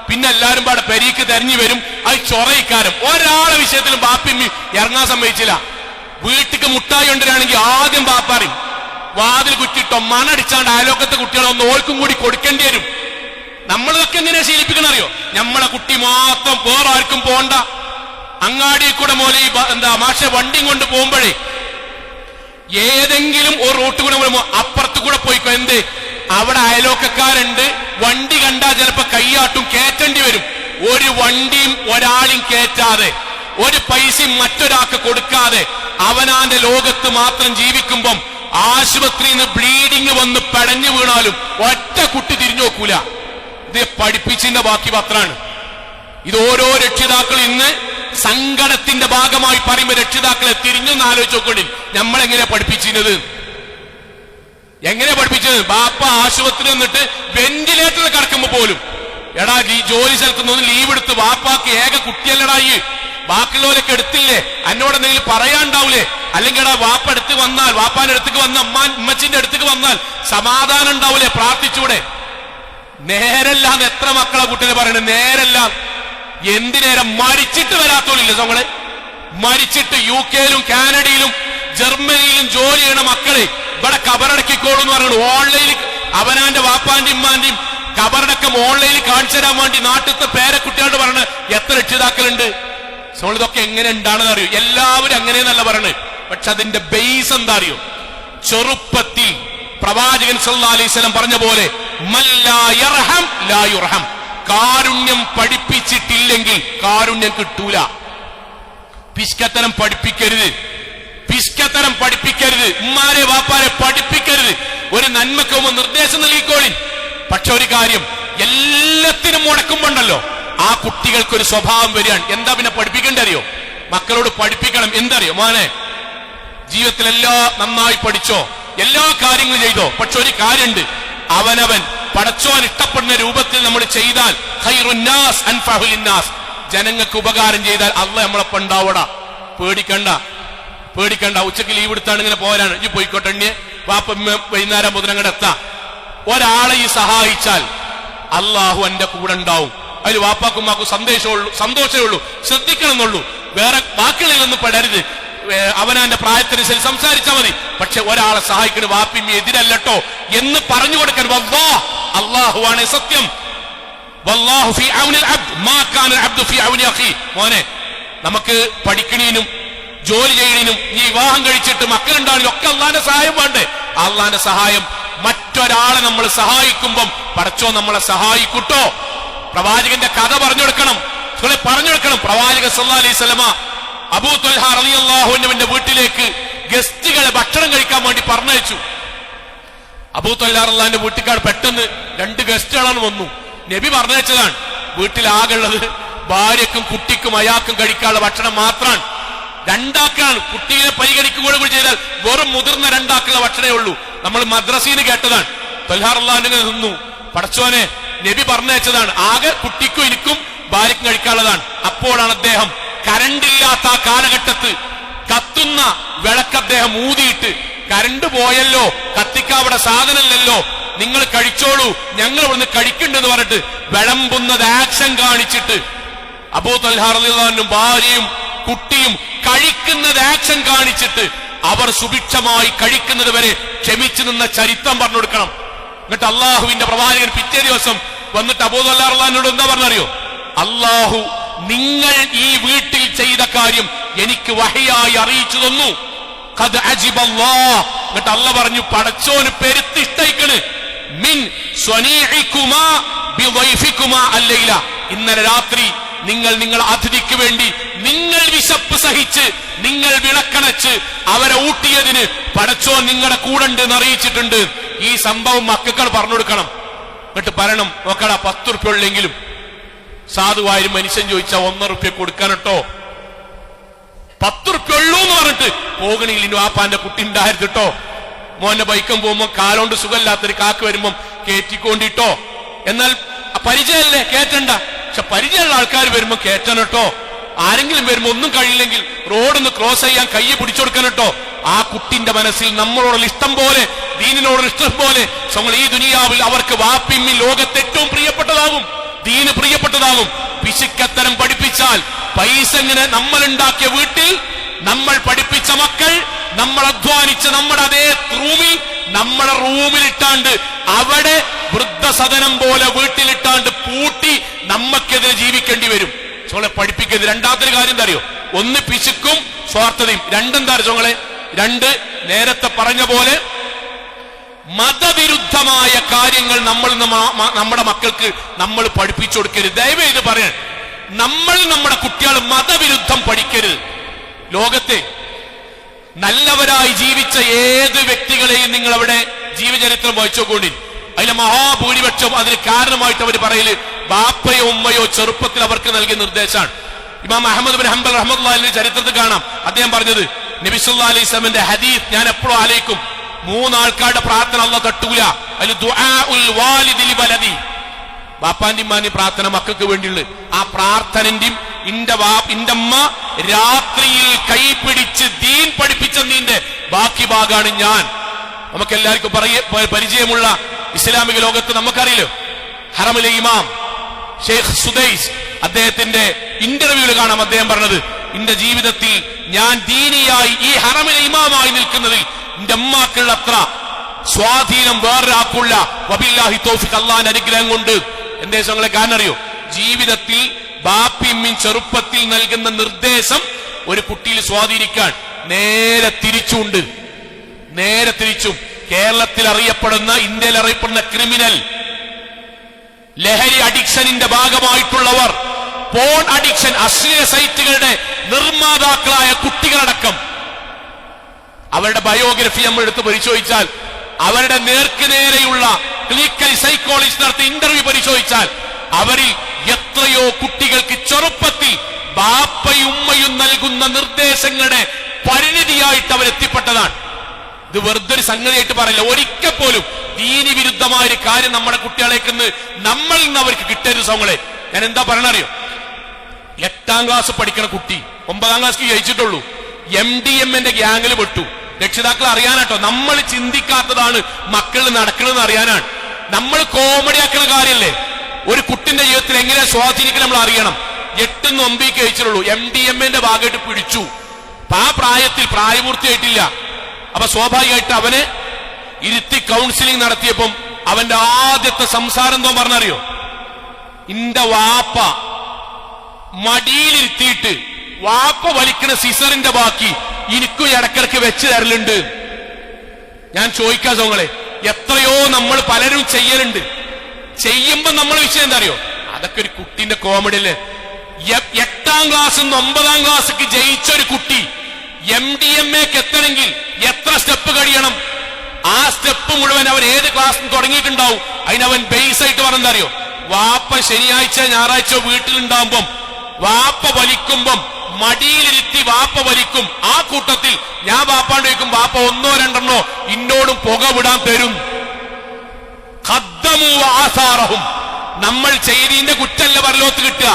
പിന്നെ എല്ലാരും പാടെ പെരീക്ക് തെരഞ്ഞു വരും. അത് ചൊറയിക്കാരം. ഒരാളെ വിഷയത്തിലും ബാപ്പിമ്മി ഇറങ്ങാൻ സമ്മതിച്ചില്ല. വീട്ടിക്ക് മുട്ടായി കൊണ്ടുവരാണെങ്കിൽ ആദ്യം ബാപ്പാറി വാതിൽ കുറ്റിട്ടോ മണടിച്ചാണ്ട് അയലോക്കത്തെ കുട്ടികളൊന്ന് ഓൾക്കും കൂടി കൊടുക്കേണ്ടി വരും. നമ്മളിതൊക്കെ എങ്ങനെയാ ശീലിപ്പിക്കണം അറിയോ? നമ്മളെ കുട്ടി മാത്രം വേറെ ആർക്കും പോണ്ട. അങ്ങാടി കൂടെ മോലെ മാഷ വണ്ടി കൊണ്ട് പോകുമ്പോഴേ ഏതെങ്കിലും ഒരു റൂട്ട് കൂടെ അപ്പുറത്ത് കൂടെ പോയിക്കോ. എന്ത് അവിടെ അയലോക്കക്കാരുണ്ട്, വണ്ടി കണ്ടാൽ ചിലപ്പോ കൈയാട്ടും, കേറ്റേണ്ടി വരും. ഒരു വണ്ടിയും ഒരാളും കേറ്റാതെ ഒരു പൈസയും മറ്റൊരാൾക്ക് കൊടുക്കാതെ അവനാന്റെ ലോകത്ത് മാത്രം ജീവിക്കുമ്പം ആശുപത്രിയിൽ നിന്ന് ബ്ലീഡിങ് വന്ന് പടഞ്ഞു വീണാലും ഒറ്റ കുട്ടി തിരിഞ്ഞു നോക്കൂല. ഇത് പഠിപ്പിച്ചതിന്റെ ബാക്കി പത്രാണ്. ഇത് ഓരോ രക്ഷിതാക്കൾ ഇന്ന് സങ്കടത്തിന്റെ ഭാഗമായി പറയുമ്പോ രക്ഷിതാക്കളെ തിരിഞ്ഞൊന്ന് ആലോചിച്ച് നോക്കണ്ടി, നമ്മളെങ്ങനെയാ പഠിപ്പിച്ചിരുന്നത്? എങ്ങനെയാ പഠിപ്പിച്ചത്? ബാപ്പ ആശുപത്രി വന്നിട്ട് വെന്റിലേറ്ററിൽ കിടക്കുമ്പോ പോലും എടാ ഈ ജോലി സ്ഥലത്ത് നിന്ന് ലീവ് എടുത്ത് ബാപ്പാക്ക് ഏക കുട്ടിയല്ലടായി, ബാക്കിയുള്ളവരൊക്കെ എടുത്തില്ലേ, എന്നോട് എന്തെങ്കിലും പറയാണ്ടാവൂലേ? അല്ലെങ്കിൽ എടാ വാപ്പ അടുത്ത് വന്നാൽ, വാപ്പാന്റെ അടുത്തേക്ക് വന്ന ഉമ്മച്ചിന്റെ അടുത്തേക്ക് വന്നാൽ സമാധാനം ഉണ്ടാവൂലേ? പ്രാർത്ഥിച്ചൂടെ? നേരല്ലാന്ന് എത്ര മക്കളെ കുട്ടിനെ പറയണത്? നേരല്ല. എന്തിനേരം മരിച്ചിട്ട് വരാത്തോലില്ല. നമ്മള് മരിച്ചിട്ട് UK-ലും കാനഡയിലും ജർമ്മനിയിലും ജോലി ചെയ്യണ മക്കളെ ഇവിടെ കബറടക്കിക്കോളൂ എന്ന് പറയുന്നത്. ഓൺലൈനിൽ അവനാന്റെ വാപ്പാന്റെയും ഉമ്മാന്റെയും കബറടക്കം ഓൺലൈനിൽ കാണിച്ചു തരാൻ വേണ്ടി നാട്ടിലത്തെ പേരക്കുട്ടികളോട് പറഞ്ഞ എത്ര രക്ഷിതാക്കളുണ്ട്. ഇതൊക്കെ എങ്ങനെ ഉണ്ടാണെന്ന് അറിയോ? എല്ലാവരും അങ്ങനെയെന്നല്ല പറയണത്. പക്ഷെ അതിന്റെ ബേസ് എന്താ അറിയോ? ചെറുപ്പത്തിൽ പ്രവാചകൻ സല്ലല്ലാഹു അലൈഹി വസല്ലം പറഞ്ഞ പോലെ മല്ലാ യർഹം ലാ യുർഹം, കാരുണ്യം പഠിപ്പിച്ചിട്ടില്ലെങ്കിൽ കാരുണ്യം കിട്ടൂല. പിശുക്കത്തരം പഠിപ്പിക്കരുത്, പിശുക്കത്തരം പഠിപ്പിക്കരുത്. ഉമ്മാരെ വാപ്പാരെ പഠിപ്പിക്കരുത്. ഒരു നന്മക്ക് നിർദ്ദേശം നൽകിക്കോളി. പക്ഷെ ഒരു കാര്യം, എല്ലാത്തിനും മുടക്കുമ്പോണ്ടല്ലോ ആ കുട്ടികൾക്കൊരു സ്വഭാവം വരികയാണ്. എന്താ പിന്നെ പഠിപ്പിക്കേണ്ടറിയോ? മക്കളോട് പഠിപ്പിക്കണം. എന്തറിയോ മോനെ, ജീവിതത്തിലെല്ലാം നന്നായി പഠിച്ചോ, എല്ലാ കാര്യങ്ങളും ചെയ്തോ. പക്ഷെ ഒരു കാര്യമുണ്ട്, അവനവൻ പടച്ചോൻ ഇഷ്ടപ്പെടുന്ന രൂപത്തിൽ നമ്മൾ ചെയ്താൽ ഖൈറുന്നാസ് അൻഫഉ ലിന്നാസ്, ജനങ്ങൾക്ക് ഉപകാരം ചെയ്താൽ അല്ലാഹ് നമ്മളൊപ്പം ഉണ്ടാവടാ. പേടിക്കണ്ട, പേടിക്കണ്ട. ഉച്ചക്ക് ലീവ് എടുത്താണ് ഇങ്ങനെ പോരാണ്, ഇനി പോയിക്കോട്ടെ, വാപ്പ വൈകുന്നേരം മുതൽ അങ്ങോട്ട് എത്താം. ഒരാളെ ഈ സഹായിച്ചാൽ അള്ളാഹു എന്റെ കൂടെ ഉണ്ടാവും. അതിൽ വാപ്പാക്കുമ്മാക്കും സന്തോഷമേ ഉള്ളൂ. ശ്രദ്ധിക്കണം എന്നുള്ളൂ. വേറെ വാക്കുകളിൽ ഒന്നും പെടരുത്. അവനാന്റെ പ്രായത്തിനനുസരിച്ച് സംസാരിച്ചാൽ മതി. പക്ഷെ ഒരാളെ സഹായിക്കുന്ന വാപ്പിയും എതിരല്ലോ എന്ന് പറഞ്ഞു കൊടുക്കാൻ അള്ളാഹുവാണ് സത്യം. വല്ലാഹു ഫീ ഔനിൽ അബ്ദ് മാ കാന അബ്ദു ഫീ ഔനി അഖീ. മോനെ, നമുക്ക് പഠിക്കണീനും ജോലി ചെയ്യണീനും ഈ വിവാഹം കഴിച്ചിട്ട് മക്കളുണ്ടാവണീനും ഒക്കെ അള്ളാന്റെ സഹായം വേണ്ടേ? അള്ളാന്റെ സഹായം മറ്റൊരാളെ നമ്മൾ സഹായിക്കുമ്പം പടച്ചോ നമ്മളെ സഹായിക്കൂട്ടോ. പ്രവാചകന്റെ കഥ പറഞ്ഞു കൊടുക്കണം, പറഞ്ഞു കൊടുക്കണം. പ്രവാചകൻ സല്ലല്ലാഹു അലൈഹി വസല്ലമ അബൂ ത്വൽഹ റളിയല്ലാഹു അൻഹുവിന്റെ വീട്ടിലേക്ക് ഗസ്റ്റുകളെ ഭക്ഷണം കഴിക്കാൻ വേണ്ടി പറഞ്ഞയച്ചു. അബൂ ത്വൽഹ റളിയല്ലാഹുവിന്റെ വീട്ടിൽ പെട്ടെന്ന് 2 ഗസ്റ്റുകളാണ് വന്നു. നബി പറഞ്ഞയച്ചതാണ്. വീട്ടിലാകുള്ളത് ഭാര്യക്കും കുട്ടിക്കും അയാൾക്കും കഴിക്കാനുള്ള ഭക്ഷണം മാത്രമാണ്. 2 ആൾക്കാണ്. കുട്ടിയെ പരിഗണിക്കുക കൂടി ചെയ്താൽ വെറും മുതിർന്ന 2 ആൾക്കുള്ള ഭക്ഷണമേ ഉള്ളൂ. നമ്മൾ മദ്രസയിൽ കേട്ടതാണ്. ത്വൽഹ റളിയല്ലാഹു അൻഹു നിന്നു. പടച്ചോനെ, നബി പറഞ്ഞയച്ചതാണ്. ആകെ കുട്ടിക്കും എനിക്കും ഭാര്യക്കും കഴിക്കാനുള്ളതാണ്. അപ്പോഴാണ് അദ്ദേഹം കരണ്ടില്ലാത്ത ആ കാലഘട്ടത്ത് കത്തുന്ന വിളക്ക് അദ്ദേഹം ഊതിയിട്ട്, കരണ്ട് പോയല്ലോ, കത്തിക്കാവിടെ സാധനമില്ലല്ലോ, നിങ്ങൾ കഴിച്ചോളൂ, ഞങ്ങൾ ഇവിടുന്ന് കഴിക്കുന്നുണ്ടെന്ന് പറഞ്ഞിട്ട് വിളമ്പുന്നത് ആക്ഷൻ കാണിച്ചിട്ട് അബൂ ത്വൽഹ റളിയല്ലാഹു അൻഹു ഭാര്യയും കുട്ടിയും കഴിക്കുന്നത് ആക്ഷൻ കാണിച്ചിട്ട് അവർ സുഭിക്ഷമായി കഴിക്കുന്നത് വരെ ക്ഷമിച്ചു നിന്ന ചരിത്രം പറഞ്ഞു കൊടുക്കണം. എന്നിട്ട് അള്ളാഹുവിന്റെ പ്രവാചകൻ പിറ്റേ ദിവസം വന്നിട്ട് അബൂ ത്വൽഹ റളിയല്ലാഹു അൻഹുവിനോട് എന്താ പറഞ്ഞറിയോ? അള്ളാഹു നിങ്ങൾ ഈ വീട്ടിൽ ചെയ്ത കാര്യം എനിക്ക് വഹയായി അറിയിച്ചു തന്നു. ഖദ് അജിബല്ലാഹ്. എന്നിട്ട് അല്ലാഹ് പറഞ്ഞു, പടച്ചോന് പെരുത്തിഷ്ടയിക്കണ്. മിൻ സ്വനീഇകുമാ ബിളൈഫികുമാ അല്ലൈല. ഇന്നലെ രാത്രി നിങ്ങൾ അതിഥിക്ക് വേണ്ടി നിങ്ങൾ വിശപ്പ് സഹിച്ച് നിങ്ങൾ വിളക്കണച്ച് അവരെ ഊട്ടിയതിന് പടച്ചോൻ നിങ്ങളുടെ കൂടെ ഉണ്ട് എന്ന് അറിയിച്ചിട്ടുണ്ട്. ഈ സംഭവം മക്കൾ പറഞ്ഞു കൊടുക്കണം. എന്നിട്ട് പറയണം, നോക്കടാ 10 ഉറുപ്പ്യ ഉള്ളെങ്കിലും സാധുവായൊരു മനുഷ്യൻ ചോദിച്ചാൽ 1 ഉറുപ്പ്യ കൊടുക്കാനട്ടോ. 10 ഉറുപ്പ്യ ഉള്ളൂ എന്ന് പറഞ്ഞിട്ട് പോകണില്ല. വാപ്പാന്റെ കുട്ടി ഉണ്ടായിരുന്നിട്ടോ. മോന്റെ ബൈക്കം പോകുമ്പോ കാലോണ്ട് സുഖമില്ലാത്തൊരു കാക്ക് വരുമ്പം കേറ്റിക്കൊണ്ടിട്ടോ. എന്നാൽ പരിചയമല്ലേ, കേറ്റണ്ട. പക്ഷെ പരിചയമുള്ള ആൾക്കാർ വരുമ്പോ കേറ്റനട്ടോ. ആരെങ്കിലും വരുമ്പോ ഒന്നും കഴിയില്ലെങ്കിൽ റോഡൊന്ന് ക്രോസ് ചെയ്യാൻ കൈ പിടിച്ചു കൊടുക്കണട്ടോ. ആ കുട്ടിന്റെ മനസ്സിൽ നമ്മളോടുള്ള ഇഷ്ടം പോലെ, ദീനിനോടുള്ള ഇഷ്ടം പോലെ ഈ ദുനിയാവിൽ അവർക്ക് വാപ്പിമ്മി ലോകത്ത് ഏറ്റവും പ്രിയപ്പെട്ടതാകും, ദീന് പ്രിയപ്പെട്ടതാകും. പിശുക്കത്തരം പഠിപ്പിച്ചാൽ പൈസ ഇങ്ങനെ നമ്മളുണ്ടാക്കിയ വീട്ടിൽ നമ്മൾ പഠിപ്പിച്ച മക്കൾ, നമ്മൾ അധ്വാനിച്ച് നമ്മുടെ അതേ റൂമിൽ, നമ്മുടെ റൂമിലിട്ടാണ്ട് അവിടെ വൃദ്ധസദനം പോലെ വീട്ടിലിട്ടാണ്ട് പൂട്ടി നമ്മക്കെതിരെ ജീവിക്കേണ്ടി വരും. ചോളെ പഠിപ്പിക്കരുത്. രണ്ടാമത്തെ കാര്യം എന്താ അറിയോ? ഒന്ന് പിശുക്കും സ്വാർത്ഥതയും. രണ്ടെന്താ ചോളെ? രണ്ട്, നേരത്തെ പറഞ്ഞ പോലെ മതവിരുദ്ധമായ കാര്യങ്ങൾ നമ്മുടെ മക്കൾക്ക് നമ്മൾ പഠിപ്പിച്ചു കൊടുക്കരുത്. ദയവ് ഇത് പറയാൻ, നമ്മൾ നമ്മുടെ കുട്ടികൾ മതവിരുദ്ധം പഠിക്കരുത്. ലോകത്തെ നല്ലവരായി ജീവിച്ച ഏത് വ്യക്തികളെയും നിങ്ങൾ അവിടെ ജീവചരിത്രം വായിച്ചുകൊണ്ടി അതിലെ മഹാഭൂരിപക്ഷം അതിന് കാരണമായിട്ട് അവർ പറയല് ബാപ്പയോ ഉമ്മയോ ചെറുപ്പത്തിൽ അവർക്ക് നൽകിയ നിർദ്ദേശമാണ്. ഇമാം അഹ്മദ് ബിൻ ഹംബൽ റഹ്മത്തുള്ളാഹിന്റെ ചരിത്രത്തിൽ കാണാം, അദ്ദേഹം പറഞ്ഞത് നബി സല്ലല്ലാഹു അലൈഹി വസല്ലമയുടെ ഹദീസ് ഞാൻ എപ്പോഴും ആലോചിക്കും. മൂന്നാൾക്കാരുടെ പ്രാർത്ഥന അല്ലാഹു തട്ടൂല. അതിൽ ദുആഉൽ വാലിദി ലിവലദി, ബാപ്പാന്റെ ഇമ്മാന്റെ പ്രാർത്ഥന മക്കൾക്ക് വേണ്ടിയുള്ള ആ പ്രാർത്ഥനന്റെയും ഇന്റെ അമ്മ രാത്രിയിൽ കൈപിടിച്ച് ദീൻ പഠിപ്പിച്ച നീന്റെ ബാക്കി ഭാഗമാണ് ഞാൻ. നമുക്ക് എല്ലാവർക്കും പരിചയമുള്ള ഇസ്ലാമിക ലോകത്ത് നമുക്കറിയില്ലോ ഹറമിലെ ഇമാം ഷെയ്ഖ് സുദൈസ്, അദ്ദേഹത്തിന്റെ ഇന്റർവ്യൂവിൽ കാണാം അദ്ദേഹം പറഞ്ഞത്, എന്റെ ജീവിതത്തിൽ ഞാൻ ദീനിയായി ഈ ഹറമിലെ ഇമാമായി നിൽക്കുന്നതിൽ എന്റെ അമ്മാക്കുള്ള അത്ര സ്വാധീനം വേറൊരാൾക്കുള്ള വബില്ലാഹി തൗഫീഖ്, അല്ലാഹുവിന്റെ അനുഗ്രഹം കൊണ്ട്. എന്റെ ദിവസങ്ങളെ കാരണം അറിയോ? ജീവിതത്തിൽ ബാപ്പിയമ്മിൻ ചെറുപ്പത്തിൽ നൽകുന്ന നിർദ്ദേശം ഒരു കുട്ടിയിൽ സ്വാധീനിക്കാൻ നേരെ തിരിച്ചുണ്ട്. നേരെ തിരിച്ചും കേരളത്തിൽ അറിയപ്പെടുന്ന, ഇന്ത്യയിൽ അറിയപ്പെടുന്ന ക്രിമിനൽ ലഹരി അഡിക്ഷനിന്റെ ഭാഗമായിട്ടുള്ളവർ, പോൺ അഡിക്ഷൻ, അശ്ലീല സൈറ്റുകളുടെ നിർമ്മാതാക്കളായ കുട്ടികളടക്കം അവരുടെ ബയോഗ്രഫി നമ്മൾ എടുത്ത് പരിശോധിച്ചാൽ, അവരുടെ നേർക്കുനേരെയുള്ള ക്ലിനിക്കൽ സൈക്കോളജിസ്റ്റ് നടത്തിയ ഇന്റർവ്യൂ പരിശോധിച്ചാൽ അവരിൽ എത്രയോ കുട്ടികൾക്ക് ചെറുപ്പത്തിൽ ബാപ്പയും ഉമ്മയും നൽകുന്ന നിർദ്ദേശങ്ങളുടെ പരിണിതിയായിട്ട് അവരെത്തിപ്പെട്ടതാണ്. ഇത് വെറുതെ ഒരു സംഗതിയായിട്ട് പറയില്ല. ഒരിക്കൽ പോലും ദീനി വിരുദ്ധമായ ഒരു കാര്യം നമ്മുടെ കുട്ടികളേക്ക് നമ്മളിൽ നിന്ന് അവർക്ക് കിട്ടരുത്. സോങ്ങളെ, ഞാൻ എന്താ പറയണറിയോ? 8ാം ക്ലാസ് പഠിക്കണ കുട്ടി 9ാം ക്ലാസ്സിൽ ജയിച്ചിട്ടുള്ളൂ, MDMA ഗ്യാങ്ങിൽ പെട്ടു. രക്ഷിതാക്കൾ അറിയാനാട്ടോ, നമ്മൾ ചിന്തിക്കാത്തതാണ് മക്കളിൽ നടക്കണമെന്ന് അറിയാനാണ്. നമ്മൾ കോമഡി ആക്കുന്ന കാര്യമല്ലേ ഒരു കുട്ടിന്റെ ജീവിതത്തിൽ എങ്ങനെ സ്വാധീനിക്കണം നമ്മൾ അറിയണം. 8 9 ജയിച്ചിട്ടുള്ളൂ, MDMA ഭാഗമായിട്ട് പിടിച്ചു. ആ പ്രായത്തിൽ പ്രായപൂർത്തിയായിട്ടില്ല. അപ്പൊ സ്വാഭാവികമായിട്ട് അവന് ഇരുത്തി കൗൺസിലിംഗ് നടത്തിയപ്പം അവന്റെ ആദ്യത്തെ സംസാരം എന്തോ പറഞ്ഞറിയോ? ഇന്റെ വാപ്പ മടിയിലിരുത്തിയിട്ട് വാപ്പ വലിക്കണ സിസറിന്റെ ബാക്കി എനിക്കും ഇടക്കിടക്ക് വെച്ച് തരലുണ്ട്. ഞാൻ ചോദിക്കാം സോങ്ങളെ, എത്രയോ നമ്മൾ പലരും ചെയ്യലുണ്ട്. ചെയ്യുമ്പോ നമ്മൾ വിഷയം എന്താ അറിയോ? അതൊക്കെ ഒരു കുട്ടിന്റെ കോമഡി അല്ലേ. 8ാം ക്ലാസ് 9ാം ക്ലാസ്സിക്ക് ജയിച്ച ഒരു കുട്ടി MDMAക്ക് എത്തണമെങ്കിൽ എത്ര സ്റ്റെപ്പ് കഴിയണം? ആ സ്റ്റെപ്പ് മുഴുവൻ അവൻ ഏത് ക്ലാസ്സിൽ തുടങ്ങിയിട്ടുണ്ടാവും. അതിനവൻ ബേസ് ആയിട്ട് പറഞ്ഞെന്താ അറിയോ? വാപ്പ ശനിയാഴ്ച ഞായറാഴ്ച വീട്ടിലുണ്ടാവുമ്പം വാപ്പ വലിക്കുമ്പം മടിയിലിരുത്തി വാപ്പ വലിക്കും. ആ കൂട്ടത്തിൽ ഞാൻ വാപ്പാണ്ട് വയ്ക്കും, വാപ്പ 1 2 ഇന്നോടും പുക വിടാൻ തരും. ഖദ്ദമു നമ്മൾ ചെയ്തതിന്റെ കുറ്റല്ല പരലോകത്ത് കിട്ടുക.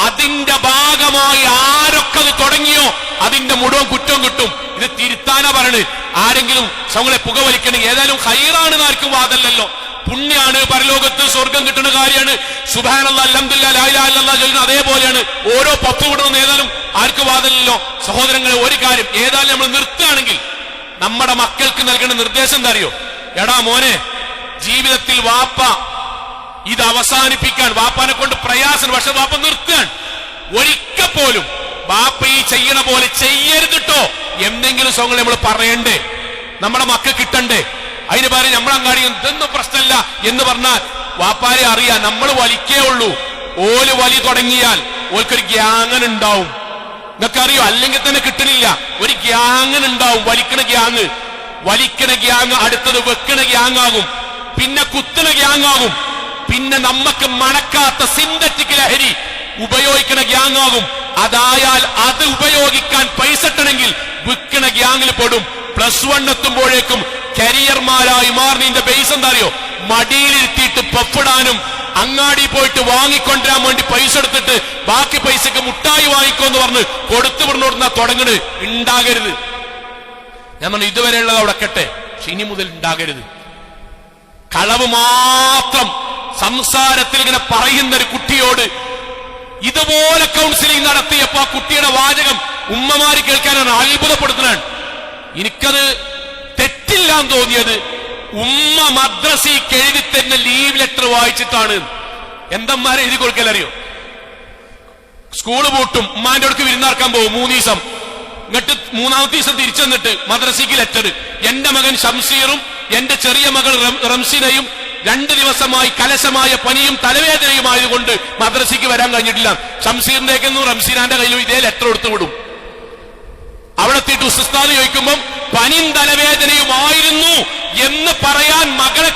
അതിന്റെ ഭാഗമായി ആരൊക്കെ അത് തുടങ്ങിയോ അതിന്റെ മുഴുവൻ കുറ്റം കിട്ടും. ഇത് തിരുത്താനാ പറയണത്. ആരെങ്കിലും സങ്ങളെ പുകവലിക്കണമെങ്കിൽ ഏതായാലും ഹൈറാണ് ആർക്കും വാദല്ലല്ലോ, പുണ്യാണ്, പരലോകത്ത് സ്വർഗം കിട്ടുന്ന കാര്യമാണ്. സുബ്ഹാനല്ലാഹ് അൽഹംദുലില്ലാഹ് ലാ ഇലാഹ ഇല്ലല്ലാഹ് ചൊല്ലുന്നത് അതേപോലെയാണ്. ഓരോ പപ്പ് വിടണമെന്ന് ഏതായാലും ആർക്കും വാദല്ലല്ലോ. സഹോദരങ്ങളെ, ഒരു കാര്യം ഏതായാലും നമ്മൾ നിർത്തുകയാണെങ്കിൽ നമ്മുടെ മക്കൾക്ക് നൽകുന്ന നിർദ്ദേശം എന്താ അറിയോ? എടാ മോനെ, ജീവിതത്തിൽ വാപ്പ ഇത് അവസാനിപ്പിക്കാൻ വാപ്പാനെ കൊണ്ട് പ്രയാസം, പക്ഷെ വാപ്പ നിർത്താൻ ഒരിക്കൽ പോലും വാപ്പ ഈ ചെയ്യണ പോലെ ചെയ്യരുതിട്ടോ എന്തെങ്കിലും സോങ്ങൾ നമ്മൾ പറയണ്ടേ? നമ്മുടെ മക്കൾ കിട്ടണ്ടേ? അതിന് പകരം നമ്മളങ്ങാടി ഇതൊന്നും പ്രശ്നമല്ല എന്ന് പറഞ്ഞാൽ വാപ്പാരെ അറിയാം നമ്മൾ വലിക്കേ ഉള്ളൂ. ഓല് വലി തുടങ്ങിയാൽ ഓൽക്കൊരു ഗ്യാങ്ങനുണ്ടാവും. നിങ്ങൾക്കറിയോ? അല്ലെങ്കിൽ തന്നെ കിട്ടണില്ല. ഒരു ഗ്യാങ്ങനുണ്ടാവും, വലിക്കണ ഗ്യാങ്. വലിക്കണ ഗ്യാങ് അടുത്തത് വെക്കണ ഗ്യാങ്ങാകും, പിന്നെ കുത്തണ ഗ്യാങ്ങാകും, പിന്നെ നമുക്ക് മണക്കാത്ത സിന്തറ്റിക് ലഹരി ഉപയോഗിക്കണ ഗ്യാങ്ങാകും. അതായാൽ അത് ഉപയോഗിക്കാൻ പൈസ ഇട്ടണമെങ്കിൽ വിൽക്കണ ഗ്യാങ്ങിൽ പെടും. +1 എത്തുമ്പോഴേക്കും കരിയർമാരായി മാറുന്നതിന്റെ ബേസ് എന്താ അറിയോ? മടിയിലിരുത്തിയിട്ട് പഫിടാനും അങ്ങാടി പോയിട്ട് വാങ്ങിക്കൊണ്ടുവരാൻ വേണ്ടി പൈസ എടുത്തിട്ട് ബാക്കി പൈസക്ക് മുട്ടായി വാങ്ങിക്കോന്ന് പറഞ്ഞ് കൊടുത്തു വിടുന്നോടുന്ന തുടങ്ങണ്. ഉണ്ടാകരുത്. ഞാൻ പറഞ്ഞു ഇതുവരെയുള്ളത് അവിടെ കെട്ടെ, ഇനി മുതൽ ഉണ്ടാകരുത്. കളവ് മാത്രം സംസാരത്തിൽ ഇങ്ങനെ പറയുന്ന ഒരു കുട്ടിയോട് ഇതുപോലെ കൗൺസിലിംഗ് നടത്തിയപ്പോ ആ കുട്ടിയുടെ വാചകം ഉമ്മമാര് കേൾക്കാനാണ്, അത്ഭുതപ്പെടുത്തുന്നതാണ്. എനിക്കത് തെറ്റില്ലാന്ന് തോന്നിയത് ഉമ്മ മദ്രസയ്ക്ക് എഴുതി തന്നെ ലീവ് ലെറ്റർ വായിച്ചിട്ടാണ്. എന്തമ്മാരെ എഴുതി കൊടുക്കലറിയോ? സ്കൂള് പൂട്ടും, ഉമ്മാന്റെ അടുക്ക് വിരുന്നാർക്കാൻ പോകും 3 ദിവസം. എന്നിട്ട് 3ാമത്തെ ദിവസം തിരിച്ചു വന്നിട്ട് മദ്രസയ്ക്ക് ലെറ്റർ. എന്റെ മകൻ ഷംസീറും എന്റെ ചെറിയ മകൾ റംസിനയും 2 ദിവസമായി കലശമായ പനിയും തലവേദനയുമായതുകൊണ്ട് മദ്രസയ്ക്ക് വരാൻ കഴിഞ്ഞിട്ടില്ല. ഷംസീറിന്റെയൊന്നും റംസീനാന്റെ കയ്യിലും ഇതേ ലെറ്റർ കൊടുത്തു വിടും. അവിടെ എത്തിയിട്ട് ഉസ്താദ് ചോദിക്കുമ്പം പനിയും തലവേദനയുമായിരുന്നു എന്ന് പറയാൻ മകളെ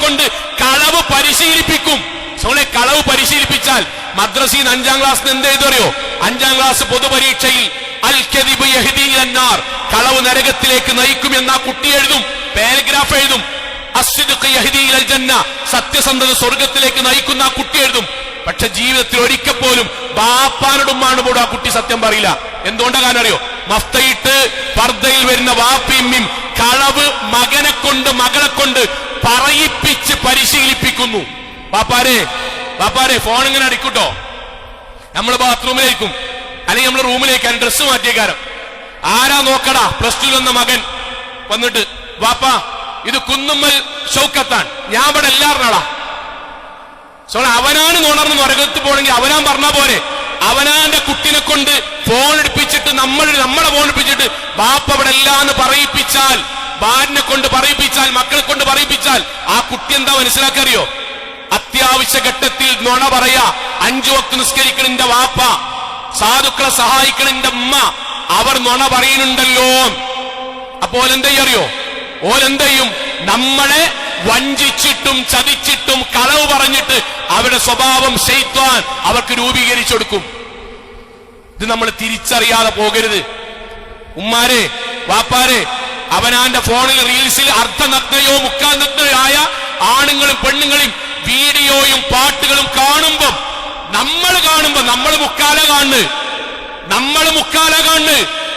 കൊണ്ട് കളവ് പരിശീലിപ്പിക്കും. സോളെ, കളവ് പരിശീലിപ്പിച്ചാൽ മദ്രസയിൽ 5ാം ക്ലാസ്സിന് എന്ത് ചെയ്തറിയോ? 5ാം ക്ലാസ് പൊതുപരീക്ഷയിൽ അൽ കദിബ് യഹ്ദി ഇലന്നാർ, കളവ് നരകത്തിലേക്ക് നയിക്കും എന്ന കുട്ടി എഴുതും, പാരഗ്രാഫ് എഴുതും. അസ്ദിഖ് യഹ്ദി ഇലൽ ജന്ന, സത്യസന്ധത സ്വർഗത്തിലേക്ക് നയിക്കുന്ന ആ കുട്ടി എഴുതും. പക്ഷെ ജീവിതത്തിൽ ഒരിക്കൽ പോലും ബാപ്പാനോടും ഉമ്മാനോടും ആ കുട്ടി സത്യം പറയില്ല. എന്തുകൊണ്ടാ കാരണം അറിയോ? മഫ്തയിട്ട് പർദ്ദയിൽ വരുന്ന വാപ്പിയും കളവ് മകളെ കൊണ്ട് പറയിപ്പിച്ച് പരിശീലിപ്പിക്കുന്നു. ബാപ്പാരെ ഫോൺ ഇങ്ങനെ അടിക്കൂട്ടോ, നമ്മള് ബാത്റൂമിലേക്കും അല്ലെങ്കിൽ നമ്മള് റൂമിലേക്കാണ് ഡ്രസ്സ് മാറ്റിയേക്കാരം. ആരാ നോക്കടാ? +2 എന്ന മകൻ വന്നിട്ട്, വാപ്പാ ഇത് കുന്നുമ്മൽ ഷൗക്കത്താണ്, ഞാൻ ഇവിടെ എല്ലാറിനാളാ. അവനാണ് നോണർന്ന് നരകത്ത് പോണെങ്കിൽ അവനാൻ പറഞ്ഞാ പോരെ? അവനാന്റെ കുട്ടിനെ കൊണ്ട് ഫോൺ എടുപ്പിച്ചിട്ട് നമ്മളെ ഫോൺ എടുപ്പിച്ചിട്ട് ബാപ്പ ഇവിടെ എല്ലാന്ന് പറയിപ്പിച്ചാൽ, ഭാര്യനെ കൊണ്ട് പറയിപ്പിച്ചാൽ, മക്കളെ കൊണ്ട് പറയിപ്പിച്ചാൽ ആ കുട്ടി എന്താ മനസ്സിലാക്കറിയോ? അത്യാവശ്യ ഘട്ടത്തിൽ നുണ പറയാ. 5 വക്ത് നിസ്കരിക്കണിന്റെ വാപ്പ, സാധുക്കളെ സഹായിക്കണിന്റെ ഉമ്മ, അവർ നുണ പറയുന്നുണ്ടല്ലോ. അപ്പോൾ എന്തെയ്യറിയോ? ഓലെന്തെയ്യും? നമ്മളെ വഞ്ചിച്ചിട്ടും ചതിച്ചിട്ടും കളവ് പറഞ്ഞിട്ട് അവരുടെ സ്വഭാവം ശൈത്വാൻ അവർക്ക് രൂപീകരിച്ചു കൊടുക്കും. ഇത് നമ്മൾ തിരിച്ചറിയാതെ പോകരുത്. ഉമ്മാരെ, വാപ്പാരെ, അവനാന്റെ ഫോണിൽ റീൽസിൽ അർദ്ധനഗ്നയോ മുക്കാൽ നഗ്നയോ ആയ ആണുങ്ങളും പെണ്ണുങ്ങളും വീഡിയോയും പാട്ടുകളും കാണുമ്പോ നമ്മൾ മുക്കാല കാണുന്നു.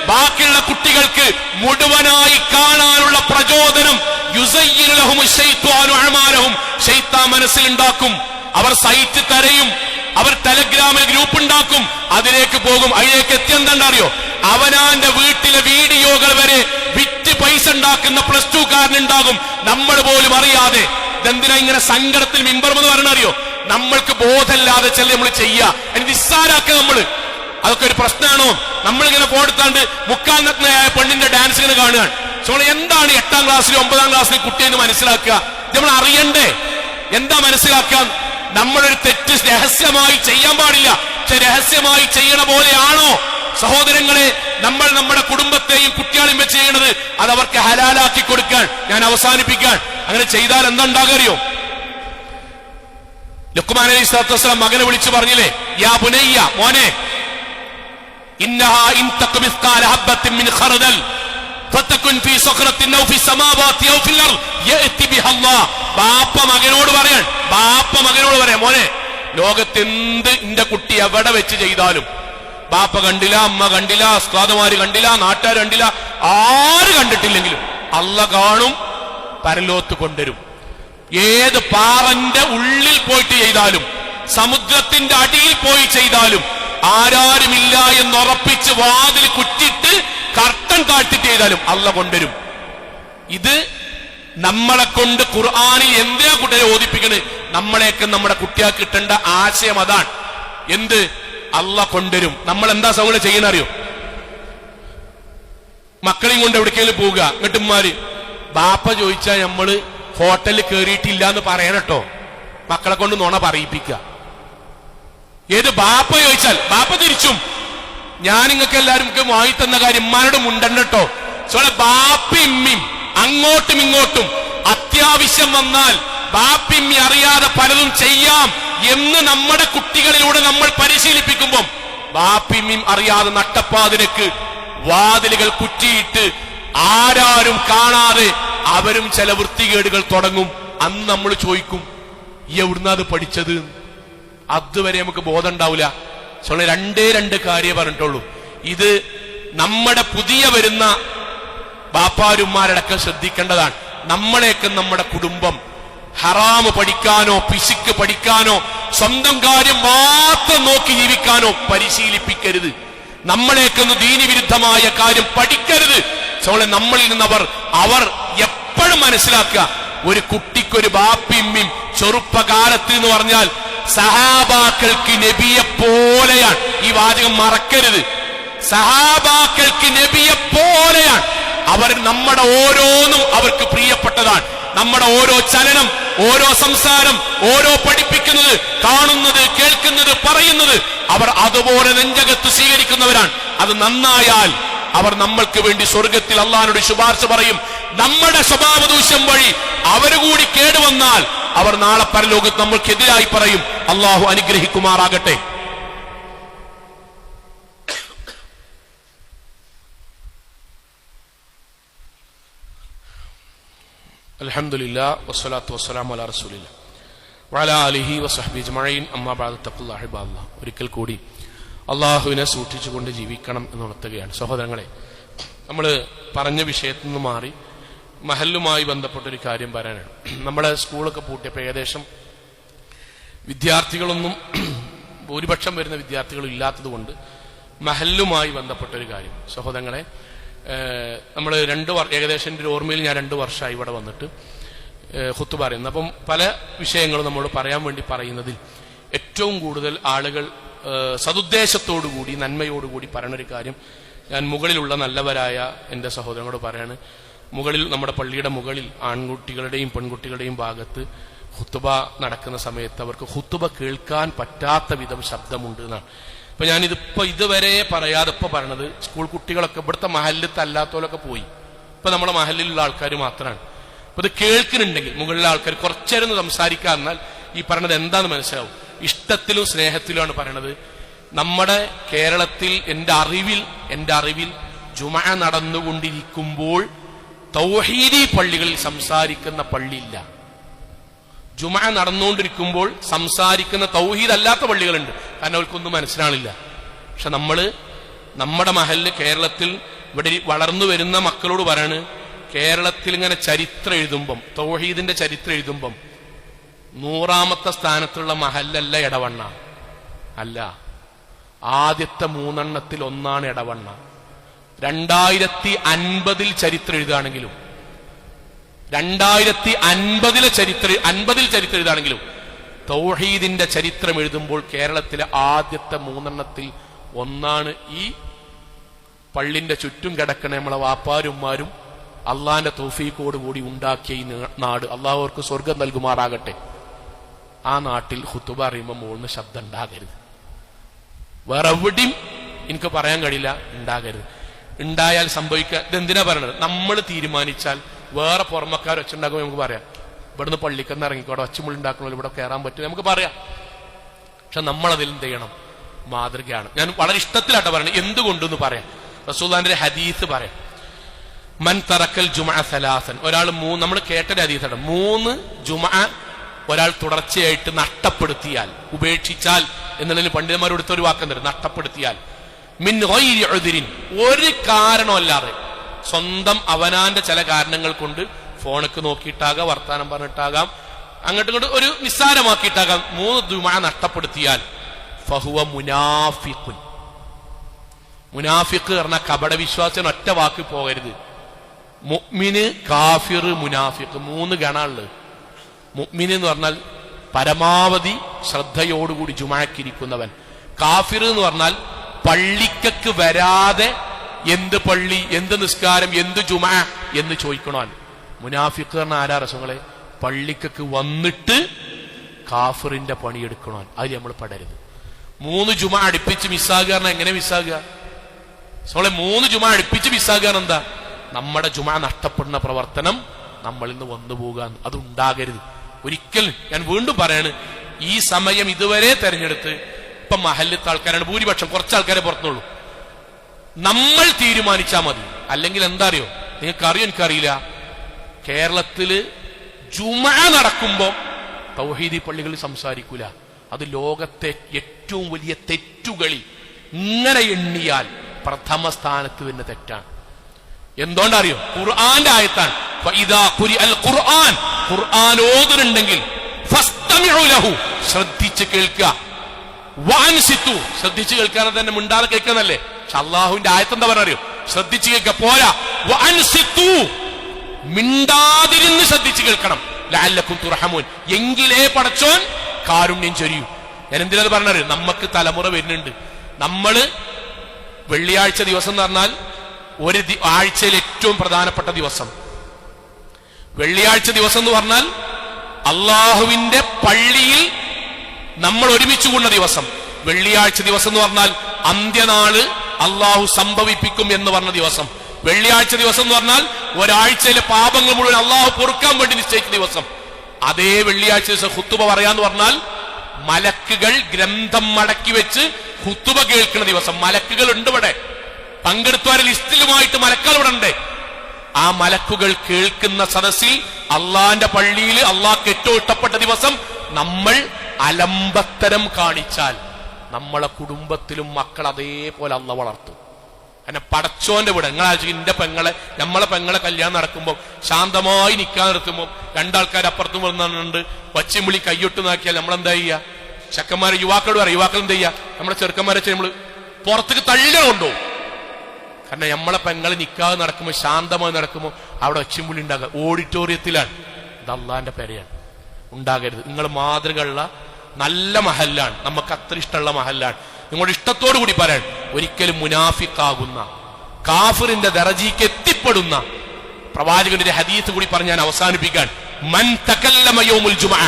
ബാക്കിയുള്ള കുട്ടികൾക്ക് മുഴുവനായി കാണാനുള്ള പ്രചോദനം ശൈത്താൻ മനസ്സിലുണ്ടാക്കും. അവർ സൈറ്റ് തരയും, അവർ ടെലഗ്രാമിൽ ഗ്രൂപ്പ് ഉണ്ടാക്കും, അതിലേക്ക് പോകും. അതിലേക്ക് എത്തിയെന്താണ്ടറിയോ? അവനാന്റെ വീട്ടിലെ വീഡിയോകൾ വരെ വിറ്റ് പൈസ ഉണ്ടാക്കുന്ന +2 കാരനുണ്ടാകും, നമ്മൾ പോലും അറിയാതെ. ഇതെന്തിനാ ഇങ്ങനെ സങ്കടത്തിൽ മിമ്പർമെന്ന് പറഞ്ഞറിയോ? നമ്മൾക്ക് ബോധമില്ലാതെ ചില നമ്മൾ ചെയ്യാ, അതിന് നിസ്സാരാക്കുക നമ്മള്. അതൊക്കെ ഒരു പ്രശ്നമാണോ? നമ്മളിങ്ങനെ പോടുത്താണ്ട് മുക്കാൽ നഗ്നയായ പെണ്ണിന്റെ ഡാൻസ് ഇങ്ങനെ കാണുകയാണ്. എന്താണ് 8ാം ക്ലാസ്സിലും 9ാം ക്ലാസ്സിലും കുട്ടിയെന്ന് മനസ്സിലാക്കുക? നമ്മൾ അറിയണ്ടേ? എന്താ മനസ്സിലാക്കുക? നമ്മളൊരു തെറ്റ് രഹസ്യമായി ചെയ്യാൻ പാടില്ല. പക്ഷെ രഹസ്യമായി ചെയ്യണ പോലെയാണോ സഹോദരങ്ങളെ നമ്മൾ നമ്മുടെ കുടുംബത്തെയും കുട്ടികളെയും വെച്ച് ചെയ്യണത്? അത് അവർക്ക് ഹലാലാക്കി കൊടുക്കാൻ, ഞാൻ അവസാനിപ്പിക്കാൻ. അങ്ങനെ ചെയ്താൽ എന്താ ഉണ്ടാകറിയോ? ലുഖ്മാൻ അലൈഹിസ്സലാത്തു വസ്സലാം മകനെ വിളിച്ചു പറഞ്ഞില്ലേ, യാ ബുനയ്യ, മോനെ, ഇന്നഹാ ഇൻ തക് മിസ്കാല ഹബ്ബത്തിൻ മിൻ ഖർദൽ ഫതകുൻ ഫീ സഖറത്തിൻ ഔ ഫീ സമാവാതി ഔ ഫിൽ അർദ് യഅതി ബിഹ അല്ലാഹ്. ബാപ്പ മകനോട് പറയാൻ, മോനെ, ലോകത്തെന്ത് ഇന്റെ കുട്ടി എവിടെ വെച്ച് ചെയ്താലും, ബാപ്പ കണ്ടില്ല, അമ്മ കണ്ടില്ല, ഉസ്താദുമാര് കണ്ടില്ല, നാട്ടുകാർ കണ്ടില്ല, ആര് കണ്ടിട്ടില്ലെങ്കിലും അല്ലാഹ് കാണും, പരലോകത്ത് കൊണ്ടുവരും. ഏത് പാറന്റെ ഉള്ളിൽ പോയിട്ട് ചെയ്താലും, സമുദ്രത്തിന്റെ അടിയിൽ പോയി ചെയ്താലും, ആരാരുമില്ല എന്നുറപ്പിച്ച് വാതിൽ കുറ്റിട്ട് കർട്ടൻ താഴ്ത്തിട്ട് ചെയ്താലും അല്ലാഹ് കൊണ്ടുവരും. ഇത് നമ്മളെ കൊണ്ട് ഖുർആനിൽ എന്തിനാ കുട്ടിയെ ഓദിപ്പിക്കണ്? നമ്മളെയൊക്കെ നമ്മുടെ കുട്ടികൾക്ക് കിട്ടേണ്ട ആശയം അതാണ്. എന്ത്? അല്ലാഹ് കൊണ്ടുവരും. നമ്മൾ എന്താ സൗകര്യം ചെയ്യണ അറിയോ? മക്കളെയും കൊണ്ട് എവിടേക്കെങ്കിലും പോവുക, എന്നിട്ടുമാര് ബാപ്പ ചോദിച്ചാൽ നമ്മള് ഹോട്ടലിൽ കയറിയിട്ടില്ല എന്ന് പറയണട്ടോ. മക്കളെ കൊണ്ട് നുണ പറയിപ്പിക്കുക. ഏത്? ബാപ്പ ചോദിച്ചാൽ ബാപ്പ തിരിച്ചും, ഞാൻ നിങ്ങൾക്ക് എല്ലാവരും വാങ്ങി തന്ന കാര്യം ഉമ്മാനോട് മുണ്ടണ്ടോ. ബാപ്പിമ്മയും അങ്ങോട്ടും ഇങ്ങോട്ടും അത്യാവശ്യം വന്നാൽ ബാപ്പിമ്മി അറിയാതെ പലതും ചെയ്യാം എന്ന് നമ്മുടെ കുട്ടികളിലൂടെ നമ്മൾ പരിശീലിപ്പിക്കുമ്പോൾ ബാപ്പിമ്മയും അറിയാതെ നട്ടപ്പാതിരക്ക് വാതിലുകൾ കുറ്റിയിട്ട് ആരാരും കാണാതെ അവരും ചില വൃത്തികേടുകൾ തുടങ്ങും. അന്ന് നമ്മൾ ചോദിക്കും, ഈ എവിടുന്നാ അത് പഠിച്ചത്? അതുവരെ നമുക്ക് ബോധം ഉണ്ടാവില്ല. രണ്ട് കാര്യം പറഞ്ഞിട്ടുള്ളൂ. ഇത് നമ്മുടെ പുതിയ വരുന്ന ബാപ്പാരുമാരടക്കം ശ്രദ്ധിക്കേണ്ടതാണ്. നമ്മളെയൊക്കെ നമ്മുടെ കുടുംബം ഹറാമ് പഠിക്കാനോ പിശുക്ക് പഠിക്കാനോ സ്വന്തം കാര്യം മാത്രം നോക്കി ജീവിക്കാനോ പരിശീലിപ്പിക്കരുത്. നമ്മളേക്കൊന്ന് ദീനി വിരുദ്ധമായ കാര്യം പഠിക്കരുത്. നമ്മളിൽ നിന്ന് അവർ എപ്പോഴും മനസ്സിലാക്കുക, ഒരു കുട്ടിക്കൊരു ബാപ്പിമ്മിയും ചെറുപ്പകാലത്ത് എന്ന് പറഞ്ഞാൽ സഹാബാക്കൾക്ക് നബിയെ പോലെയാണ്. ഈ വാചകം മറക്കരുത്. സഹാബാക്കൾക്ക് നബിയെ പോലെയാണ് അവർ. നമ്മുടെ ഓരോന്നും അവർക്ക് പ്രിയപ്പെട്ടതാണ്. നമ്മുടെ ഓരോ ചലനം, ഓരോ സംസാരം, ഓരോ പഠിപ്പിക്കുന്നത്, കാണുന്നത്, കേൾക്കുന്നത്, പറയുന്നത് അവർ അതുപോലെ നെഞ്ചകത്ത് സ്വീകരിക്കുന്നവരാണ്. അത് നന്നായാൽ അവർ നമ്മൾക്ക് വേണ്ടി സ്വർഗത്തിൽ അള്ളാഹുവിനോട് ശുപാർശ പറയും. നമ്മുടെ സ്വഭാവ ദൂഷ്യം വഴി അവരുകൂടി കേടുവന്നാൽ അവർ നാളെ പരലോകത്ത് നമ്മൾക്കെതിരായി പറയും. അള്ളാഹു അനുഗ്രഹിക്കുമാറാകട്ടെ. അൽഹംദുലില്ലാഹ് വസ്സലാത്തു വസ്സലാമു അലാ റസൂലില്ലാഹ് വഅലാ ആലിഹി വസഹ്ബിഹി അജ്മഈൻ. അമ്മാ ബഅദ് തഖ്വല്ലാഹി ഇബാദല്ലാഹ്. ഒരിക്കൽ കൂടി അള്ളാഹുവിനെ സൂക്ഷിച്ചുകൊണ്ട് ജീവിക്കണം എന്ന് ഉണർത്തുകയാണ്. സഹോദരങ്ങളെ, നമ്മൾ പറഞ്ഞ വിഷയത്തിൽ നിന്ന് മാറി മഹല്ലുമായി ബന്ധപ്പെട്ടൊരു കാര്യം പറയാനാണ്. നമ്മുടെ സ്കൂളൊക്കെ പൂട്ടിയപ്പോൾ ഏകദേശം വിദ്യാർത്ഥികളൊന്നും ഭൂരിപക്ഷം വരുന്ന വിദ്യാർത്ഥികൾ ഇല്ലാത്തത് കൊണ്ട് മഹല്ലുമായി ബന്ധപ്പെട്ടൊരു കാര്യം. സഹോദരങ്ങളെ, നമ്മൾ ഏകദേശം എൻ്റെ ഓർമ്മയിൽ ഞാൻ 2 വർഷമായി ഇവിടെ വന്നിട്ട് ഖുത്ബ പറയുന്നത്. അപ്പം പല വിഷയങ്ങളും നമ്മളോട് പറയാൻ വേണ്ടി പറയുന്നതിൽ ഏറ്റവും കൂടുതൽ ആളുകൾ സതുദ്ദേശത്തോടുകൂടി നന്മയോടുകൂടി പറയണൊരു കാര്യം ഞാൻ മുകളിലുള്ള നല്ലവരായ എൻ്റെ സഹോദരങ്ങളോട് പറയാണ്. നമ്മുടെ പള്ളിയുടെ മുകളിൽ ആൺകുട്ടികളുടെയും പെൺകുട്ടികളുടെയും ഭാഗത്ത് ഖുത്ബ നടക്കുന്ന സമയത്ത് അവർക്ക് ഖുത്ബ കേൾക്കാൻ പറ്റാത്ത വിധം ശബ്ദമുണ്ട് എന്നാണ്. അപ്പൊ ഞാനിതിപ്പോ ഇതുവരെ പറയാതെ ഇപ്പൊ പറയണത്, സ്കൂൾ കുട്ടികളൊക്കെ ഇവിടുത്തെ മഹല്ലത്ത് അല്ലാത്തവരൊക്കെ പോയി. ഇപ്പൊ നമ്മുടെ മഹല്ലിലുള്ള ആൾക്കാർ മാത്രമാണ്. അപ്പൊ ഇത് കേൾക്കുന്നുണ്ടെങ്കിൽ മുകളിലെ ആൾക്കാർ കുറച്ചേരം സംസാരിക്കാൻ എന്നാൽ ഈ പറഞ്ഞത് എന്താന്ന് മനസ്സിലാവും. ഇഷ്ടത്തിലും സ്നേഹത്തിലുമാണ് പറയണത്. നമ്മുടെ കേരളത്തിൽ എൻ്റെ അറിവിൽ ജുമഅ നടന്നുകൊണ്ടിരിക്കുമ്പോൾ തൗഹീദി പള്ളികളിൽ സംസാരിക്കുന്ന പള്ളിയില്ല. ജുമഅ നടന്നുകൊണ്ടിരിക്കുമ്പോൾ സംസാരിക്കുന്ന തൗഹീദ് അല്ലാത്ത പള്ളികളുണ്ട്. കാരണം അവർക്കൊന്നും മനസ്സിലാണില്ല. പക്ഷെ നമ്മുടെ മഹല്ല് കേരളത്തിൽ ഇവിടെ വളർന്നു വരുന്ന മക്കളോട് പറയാണ്, കേരളത്തിൽ ഇങ്ങനെ ചരിത്രം എഴുതുമ്പം, തൗഹീദിന്റെ ചരിത്രം എഴുതുമ്പം 100ാമത്തെ സ്ഥാനത്തുള്ള മഹല്ലല്ല എടവണ്ണ, അല്ല, ആദ്യത്തെ 3 ഒന്നാണ് എടവണ്ണ. 2050 ചരിത്രം എഴുതുകയാണെങ്കിലും 2050 ചരിത്രം എഴുതാണെങ്കിലും തൗഹീദിന്റെ ചരിത്രം എഴുതുമ്പോൾ കേരളത്തിലെ ആദ്യത്തെ 3 ഒന്നാണ് ഈ പള്ളിന്റെ ചുറ്റും കിടക്കണ നമ്മളെ വാപ്പാരുമാരും അള്ളാന്റെ തൗഫീഖോട് കൂടി ഉണ്ടാക്കിയ ഈ നാട്. അള്ളാഹു അവർക്ക് സ്വർഗം നൽകുമാറാകട്ടെ. ആ നാട്ടിൽ ഖുത്ബ അറിയുമ്പോൾ മുകളിൽ ശബ്ദം ഉണ്ടാകരുത്. വേറെ എവിടെയും എനിക്ക് പറയാൻ കഴിയില്ല, ഉണ്ടാകരുത്. ഉണ്ടായാൽ സംഭവിക്കുക ഇതെന്തിനാ പറയണത്? നമ്മൾ തീരുമാനിച്ചാൽ വേറെ പുറമക്കാർ ഒച്ചുണ്ടാകുമ്പോൾ നമുക്ക് പറയാം, ഇവിടുന്ന് പള്ളിക്കെന്ന് ഇറങ്ങിക്കോടെ ഒച്ചമുള്ള ഉണ്ടാക്കണമല്ലോ, ഇവിടെ കയറാൻ പറ്റില്ല, നമുക്ക് പറയാം. പക്ഷെ നമ്മളതിൽ എന്ത് ചെയ്യണം? മാതൃകയാണ്. ഞാൻ വളരെ ഇഷ്ടത്തിലാട്ടോ പറയുന്നത്. എന്തുകൊണ്ടെന്ന് പറയാം. റസൂലുള്ളാഹിന്റെ ഹദീസ് പറയാം. മൻ തറക്കൽ ജുമഅ സലാസൻ, ഒരാൾ നമ്മൾ കേട്ടൊരു ഹദീസാണ്. 3 ജുമഅ ഒരാൾ തുടർച്ചയായിട്ട് നഷ്ടപ്പെടുത്തിയാൽ, ഉപേക്ഷിച്ചാൽ എന്നുള്ളതിന് പണ്ഡിതന്മാർ എടുത്തൊരു വാക്കം തരും, നഷ്ടപ്പെടുത്തിയാൽ. മിൻ ഗൈരി ഉദ്രിൻ, ഒരു കാരണമല്ലാതെ സ്വന്തം അവനാന്റെ ചില കാരണങ്ങൾ കൊണ്ട് ഫോണൊക്കെ നോക്കിയിട്ടാകാം, വർത്താനം പറഞ്ഞിട്ടാകാം, അങ്ങോട്ടും ഇങ്ങോട്ടും ഒരു നിസ്സാരമാക്കിയിട്ടാകാം 3 ജുമഅ നഷ്ടപ്പെടുത്തിയാൽ ഫഹുവ മുനാഫിഖുൻ. മുനാഫിഖ് പറഞ്ഞ കപടവിശ്വാസം ഒറ്റ വാക്ക് പോകരുത്. മുഅ്മിന്, കാഫിർ, മുനാഫിഖ് 3 ഗണമുള്ളത്. മുഅ്മിൻ എന്ന് പറഞ്ഞാൽ പരമാവധി ശ്രദ്ധയോടുകൂടി ജുമഅക്കിരിക്കുന്നവൻ. കാഫിർ എന്ന് പറഞ്ഞാൽ പള്ളിക്കക്ക് വരാതെ എന്ത് പള്ളി, എന്ത് നിസ്കാരം, എന്ത് ജുമഅ എന്ന് ചോദിക്കണോ. മുനാഫിഖ് പറഞ്ഞ ആരാ രസങ്ങളെ? പള്ളിക്കക്ക് വന്നിട്ട് കാഫിറിന്റെ പണിയെടുക്കണോ. അതിൽ നമ്മൾ പെടരുത്. 3 ജുമഅ അടുപ്പിച്ച് മിസ്സാകുക പറഞ്ഞാൽ എങ്ങനെ മിസ്സാകുക? 3 ജുമഅ അടുപ്പിച്ച് മിസ്സാകുക എന്താ? നമ്മുടെ ജുമഅ നഷ്ടപ്പെടുന്ന പ്രവർത്തനം നമ്മളിൽ നിന്ന് വന്നു പോകാൻ അതുണ്ടാകരുത് ഒരിക്കൽ. ഞാൻ വീണ്ടും പറയാണ്, ഈ സമയം ഇതുവരെ തെരഞ്ഞെടുത്ത് ഇപ്പൊ മഹല്ലത്തെ ആൾക്കാരാണ് ഭൂരിപക്ഷം, കുറച്ച് ആൾക്കാരെ പുറത്തുള്ളൂ. നമ്മൾ തീരുമാനിച്ചാൽ മതി. അല്ലെങ്കിൽ എന്താ അറിയോ, നിങ്ങൾക്കറിയോ എനിക്കറിയില്ല, കേരളത്തില് ജുമഅ നടക്കുമ്പോ തൗഹീദി പള്ളികളിൽ സംസാരിക്കൂല. അത് ലോകത്തെ ഏറ്റവും വലിയ തെറ്റുകളിൽ ഇങ്ങനെ എണ്ണിയാൽ പ്രഥമ സ്ഥാനത്ത് തന്നെ തെറ്റാണ്. എന്തുകൊണ്ടറിയോ? ഖുർആന്റെ ആയത്താണ്. ഖുർആൻ ഓതുന്നുണ്ടെങ്കിൽ ശ്രദ്ധിച്ച് കേൾക്കുക. വാൻസിത്തു, ശ്രദ്ധിച്ച് കേൾക്കാനെ തന്നെ മിണ്ടാതെ കേൾക്കുന്നല്ലേ. പക്ഷെ അള്ളാഹുവിന്റെ ആയത്തെന്താ പറഞ്ഞറിയോ? ശ്രദ്ധിച്ചു കേൾക്ക, പോരാ, മിണ്ടാതിരുന്ന് ശ്രദ്ധിച്ചു കേൾക്കണം. ലഅല്ലക്കും തുർഹമൂൻ, എങ്കിലേ പടച്ചോൻ കാരുണ്യം ചൊരിയൂ. ഞാൻ എന്തിനത് പറഞ്ഞറിയോ? നമുക്ക് തലമുറ വരുന്നുണ്ട്. നമ്മള് വെള്ളിയാഴ്ച ദിവസം എന്ന് പറഞ്ഞാൽ ഒരു ആഴ്ചയിൽ ഏറ്റവും പ്രധാനപ്പെട്ട ദിവസം. വെള്ളിയാഴ്ച ദിവസം എന്ന് പറഞ്ഞാൽ അള്ളാഹുവിന്റെ പള്ളിയിൽ നമ്മൾ ഒരുമിച്ച് കൂടുന്ന ദിവസം. വെള്ളിയാഴ്ച ദിവസം എന്ന് പറഞ്ഞാൽ അന്ത്യനാള് അള്ളാഹു സംഭവിപ്പിക്കും എന്ന് പറഞ്ഞ ദിവസം. വെള്ളിയാഴ്ച ദിവസം എന്ന് പറഞ്ഞാൽ ഒരാഴ്ചയിലെ പാപങ്ങൾ മുഴുവൻ അള്ളാഹു പൊറുക്കാൻ വേണ്ടി നിശ്ചയിച്ച ദിവസം. അതേ വെള്ളിയാഴ്ച ദിവസം ഖുത്തുബ പറയാന്ന് പറഞ്ഞാൽ മലക്കുകൾ ഗ്രന്ഥം മടക്കി വെച്ച് ഖുത്തുബ കേൾക്കുന്ന ദിവസം. മലക്കുകൾ ഉണ്ട് ഇവിടെ, പങ്കെടുത്തവരെ ലിസ്റ്റിലുമായിട്ട് മലക്കുകൾ ഇവിടെ ഉണ്ട്. ആ മലക്കുകൾ കേൾക്കുന്ന സദസ്സിൽ അള്ളാന്റെ പള്ളിയിൽ അള്ളാഹ്ക്ക് ഏറ്റവും ഇഷ്ടപ്പെട്ട ദിവസം നമ്മൾ അലമ്പത്തരം കാണിച്ചാൽ നമ്മളെ കുടുംബത്തിലും മക്കൾ അതേപോലെ അള്ളാഹ് വളർത്തും. അങ്ങനെ പടച്ചോന്റെ വീട്. എന്റെ പെങ്ങളെ, നമ്മളെ പെങ്ങളെ കല്യാണം നടക്കുമ്പോൾ ശാന്തമായി നിൽക്കാൻ നിർത്തുമ്പോൾ രണ്ടാൾക്കാർ അപ്പുറത്തും വന്നുണ്ട് വച്ചിമ്പിളി കയ്യൊട്ട് നോക്കിയാൽ നമ്മളെന്താ ചെയ്യുക? ചെക്കന്മാരെ യുവാക്കളോട് പറയാം, യുവാക്കൾ എന്താ ചെയ്യുക? നമ്മുടെ ചെറുക്കന്മാരെ നമ്മൾ പുറത്തേക്ക് തള്ളിലുണ്ടോ? കാരണം നമ്മളെ പെങ്ങളെ നിക്കാതെ നടക്കുമ്പോൾ ശാന്തമായി നടക്കുമ്പോൾ അവിടെ ഒച്ചിമ്പുള്ളി ഉണ്ടാകുക. ഓഡിറ്റോറിയത്തിലാണ്. ഇത് അള്ളാന്റെ പേരെയാണ്, ഉണ്ടാകരുത്. നിങ്ങൾ മാതൃകയുള്ള നല്ല മഹല്ലാണ്, നമുക്ക് അത്ര ഇഷ്ടമുള്ള മഹല്ലാണ്. നിങ്ങളുടെ ഇഷ്ടത്തോടു കൂടി പറയാൻ, ഒരിക്കലും മുനാഫിക്കാകുന്ന കാഫിറിന്റെ ദറജയ്ക്ക് എത്തിപ്പെടുന്ന പ്രവാചകന്റെ ഹദീസ് കൂടി പറഞ്ഞ് ഞാൻ അവസാനിപ്പിക്കാൻ. മൻ തകല്ലമ യൗമുൽ ജുമുഅ,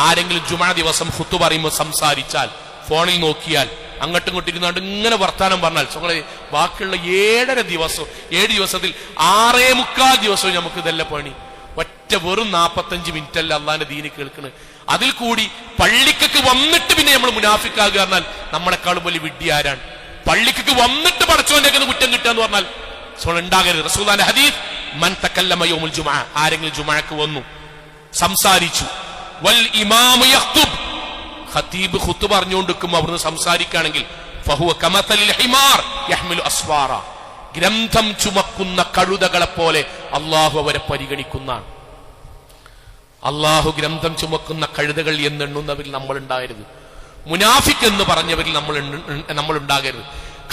ആരെങ്കിലും ജുമുഅ ദിവസം ഖുതുബ പറയുമ്പോൾ സംസാരിച്ചാൽ, ഫോണിൽ നോക്കിയാൽ, അങ്ങോട്ടും ഇങ്ങോട്ടും ഇരുന്നാണ്ട് ഇങ്ങനെ വർത്താനം പറഞ്ഞാൽ, ബാക്കിയുള്ള 7 ദിവസത്തിൽ 6.25 ദിവസവും നമുക്ക് ഇതല്ല പണി. ഒറ്റ വെറും 45 മിനിറ്റ് അല്ല അള്ളാന്റെ ദീന് കേൾക്കണ്. അതിൽ കൂടി പള്ളിക്കൊക്കെ വന്നിട്ട് പിന്നെ നമ്മൾ മുനാഫിക്കാകുക പറഞ്ഞാൽ നമ്മളെക്കാളും വലിയ വിഡ്ഢിയാരാണ്? പള്ളിക്കൊക്കെ വന്നിട്ട് പടച്ചോന്റെ കുറ്റം കിട്ടുക എന്ന് പറഞ്ഞാൽ ഉണ്ടാകരുത്. റസൂലുള്ളാഹിന്റെ ഹദീസ്, മൻ തകല്ലമ യൗമുൽ ജുമുഅ, ആരെങ്കിലും ജുമുഅക്ക് വന്നു സംസാരിച്ചു, വൽ ഇമാമു യഖ്തുബ്, ഖതീബ് ഖുതുബ പറഞ്ഞുകൊണ്ടിരിക്കുമ്പോൾ അവിടുന്ന് സംസാരിക്കുകയാണെങ്കിൽ, ഫഹുവ കമതലിൽ ഹിമാർ യഹ്മിലു അസ്വാറ, ഗ്രന്ഥം ചുമക്കുന്ന കഴുതകളെ പോലെ അള്ളാഹു അവരെ പരിഗണിക്കുന്നതാണ്. അള്ളാഹു ഗ്രന്ഥം ചുമക്കുന്ന കഴുതകൾ എന്നെണ്ണുന്നവരിൽ നമ്മൾ ഉണ്ടാകരുത്. മുനാഫിക് എന്ന് പറഞ്ഞവരിൽ നമ്മൾ ഉണ്ടാകരുത്.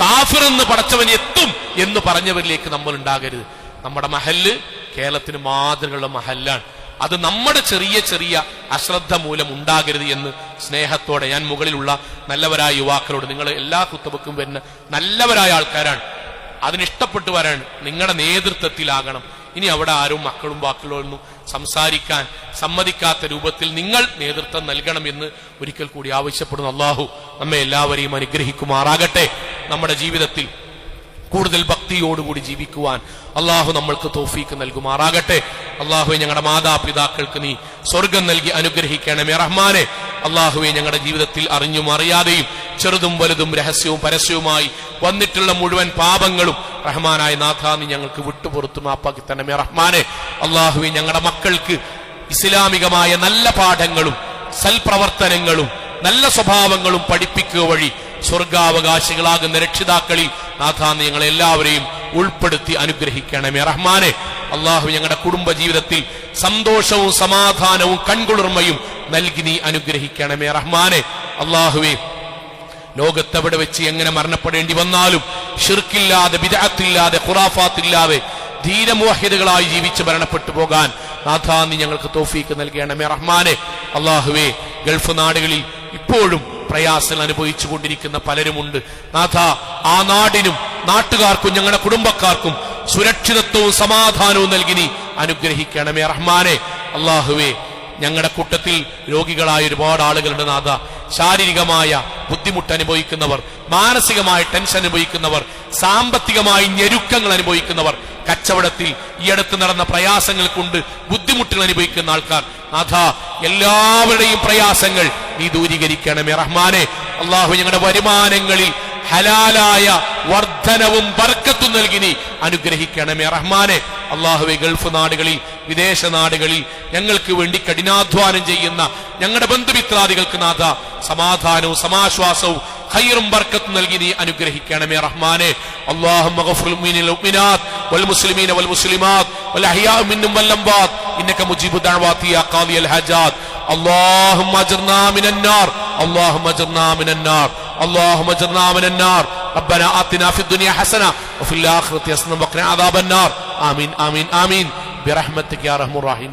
കാഫിർ എന്ന് പടച്ചവൻ എത്തും എന്ന് പറഞ്ഞവരിലേക്ക് നമ്മൾ ഉണ്ടാകരുത്. നമ്മുടെ മഹല്ല് കേരളത്തിന് മാതൃകയുള്ള മഹല്ലാണ്. അത് നമ്മുടെ ചെറിയ ചെറിയ അശ്രദ്ധ മൂലം ഉണ്ടാകരുത് എന്ന് സ്നേഹത്തോടെ ഞാൻ മുകളിലുള്ള നല്ലവരായ യുവാക്കളോട്, നിങ്ങൾ എല്ലാ കുത്തുബക്കും വരുന്ന നല്ലവരായ ആൾക്കാരാണ്, അതിനിഷ്ടപ്പെട്ടു വരാൻ നിങ്ങളുടെ നേതൃത്വത്തിലാകണം. ഇനി അവിടെ ആരും മക്കളും ബാക്കിയുള്ളവരൊന്നും സംസാരിക്കാൻ സമ്മതിക്കാത്ത രൂപത്തിൽ നിങ്ങൾ നേതൃത്വം നൽകണമെന്ന് ഒരിക്കൽ കൂടി ആവശ്യപ്പെടുന്നു. അള്ളാഹു നമ്മെ എല്ലാവരെയും അനുഗ്രഹിക്കുമാറാകട്ടെ. നമ്മുടെ ജീവിതത്തിൽ കൂടുതൽ ഭക്തിയോടുകൂടി ജീവിക്കുവാൻ അള്ളാഹു നമ്മൾക്ക് തൗഫീക്ക് നൽകുമാറാകട്ടെ. അള്ളാഹുവെ, ഞങ്ങളുടെ മാതാപിതാക്കൾക്ക് നീ സ്വർഗം നൽകി അനുഗ്രഹിക്കണമേ റഹ്മാനെ. അള്ളാഹുവെ, ഞങ്ങളുടെ ജീവിതത്തിൽ അറിഞ്ഞും അറിയാതെയും ചെറുതും വലുതും രഹസ്യവും പരസ്യവുമായി വന്നിട്ടുള്ള മുഴുവൻ പാപങ്ങളും റഹ്മാനായ നാഥ നീ ഞങ്ങൾക്ക് വിട്ടുപുറത്തു മാപ്പാക്കി തരണമേ റഹ്മാനെ. അള്ളാഹുവെ, ഞങ്ങളുടെ മക്കൾക്ക് ഇസ്ലാമികമായ നല്ല പാഠങ്ങളും സൽപ്രവർത്തനങ്ങളും നല്ല സ്വഭാവങ്ങളും പഠിപ്പിക്കുക വഴി സ്വർഗാവകാശികളാകുന്ന രക്ഷിതാക്കളിൽ നാഥ നീ ഞങ്ങളെല്ലാവരെയും ഉൾപ്പെടുത്തി അനുഗ്രഹിക്കണമേ റഹ്മാനെ. അള്ളാഹു, ഞങ്ങളുടെ കുടുംബ ജീവിതത്തിൽ സന്തോഷവും സമാധാനവും കൺകുളിർമയും നൽകി നീ അനുഗ്രഹിക്കണമേ റഹ്മാനെ. അള്ളാഹുവേ, ലോകത്തെവിടെ വെച്ച് എങ്ങനെ മരണപ്പെടേണ്ടി വന്നാലും ഷിർക്കില്ലാതെ, ബിദ്അത്തില്ലാതെ, ഖുറാഫാത്തില്ലാതെ ധീരമുവഹിദുകളായി ജീവിച്ച് മരണപ്പെട്ടു പോകാൻ നാഥ നീ ഞങ്ങൾക്ക് തൗഫീക്ക് നൽകണമേ റഹ്മാനെ. അള്ളാഹുവേ, ഗൾഫ് നാടുകളിൽ ഇപ്പോഴും പ്രയാസങ്ങൾ അനുഭവിച്ചു കൊണ്ടിരിക്കുന്ന പലരുമുണ്ട്. നാഥ, ആ നാടിനും നാട്ടുകാർക്കും ഞങ്ങളുടെ കുടുംബക്കാർക്കും സുരക്ഷിതത്വവും സമാധാനവും നൽകി നീ അനുഗ്രഹിക്കണമേ റഹ്മാനെ. അള്ളാഹുവേ, ഞങ്ങളുടെ കൂട്ടത്തിൽ രോഗികളായ ഒരുപാട് ആളുകളുണ്ട് നാഥ. ശാരീരികമായ ബുദ്ധിമുട്ട് അനുഭവിക്കുന്നവർ, മാനസികമായ ടെൻഷൻ അനുഭവിക്കുന്നവർ, സാമ്പത്തികമായി ഞെരുക്കങ്ങൾ അനുഭവിക്കുന്നവർ, കച്ചവടത്തിൽ ഈ അടുത്ത് നടന്ന പ്രയാസങ്ങൾ കൊണ്ട് ബുദ്ധിമുട്ടുകൾ അനുഭവിക്കുന്ന ആൾക്കാർ, നാഥ എല്ലാവരുടെയും പ്രയാസങ്ങൾ നീ ദൂരീകരിക്കണമേ റഹ്മാനെ. അള്ളാഹു, ഞങ്ങളുടെ വരുമാനങ്ങളിൽ ഹലാലായ വർധനവും ബർക്കത്തും നൽകി നീ അനുഗ്രഹിക്കണമേ റഹ്മാനെ. അള്ളാഹുവെ, ഗൾഫ് നാടുകളിൽ, വിദേശ നാടുകളിൽ ഞങ്ങൾക്ക് വേണ്ടി കഠിനാധ്വാനം ചെയ്യുന്ന ഞങ്ങളുടെ ബന്ധുമിത്രാദികൾക്ക് നാഥ സമാധാനവും സമാശ്വാസവും ഖൈറും ബർക്കത്തും നൽകി നീ അനുഗ്രഹിക്കണമേ റഹ്മാനെ. അല്ലാഹുമ്മ ഗഫിർ ലിൽ മുഅ്മിനാത്ത് വൽ മുസ്ലിമീന വൽ മുസ്ലിമാത്ത് വൽ അഹ്യാഉ മിൻഹും വൽ അംവാത് ഇന്നക മുജീബു ദഅവാതി യാ ഖാദിയൽ ഹജാത്. اللهم اجرنا من النار اللهم اجرنا من النار اللهم اجرنا من النار റബ്ബനാ ആതിനാ ഫിദ് ദുനിയ ഹസന വഫിൽ ആഖിറതി ഹസന വഖിനാ അദാബന്നാർ ആമീൻ ആമീൻ ആമീൻ ബിറഹ്മതിക യാ അർഹമർ റഹീം.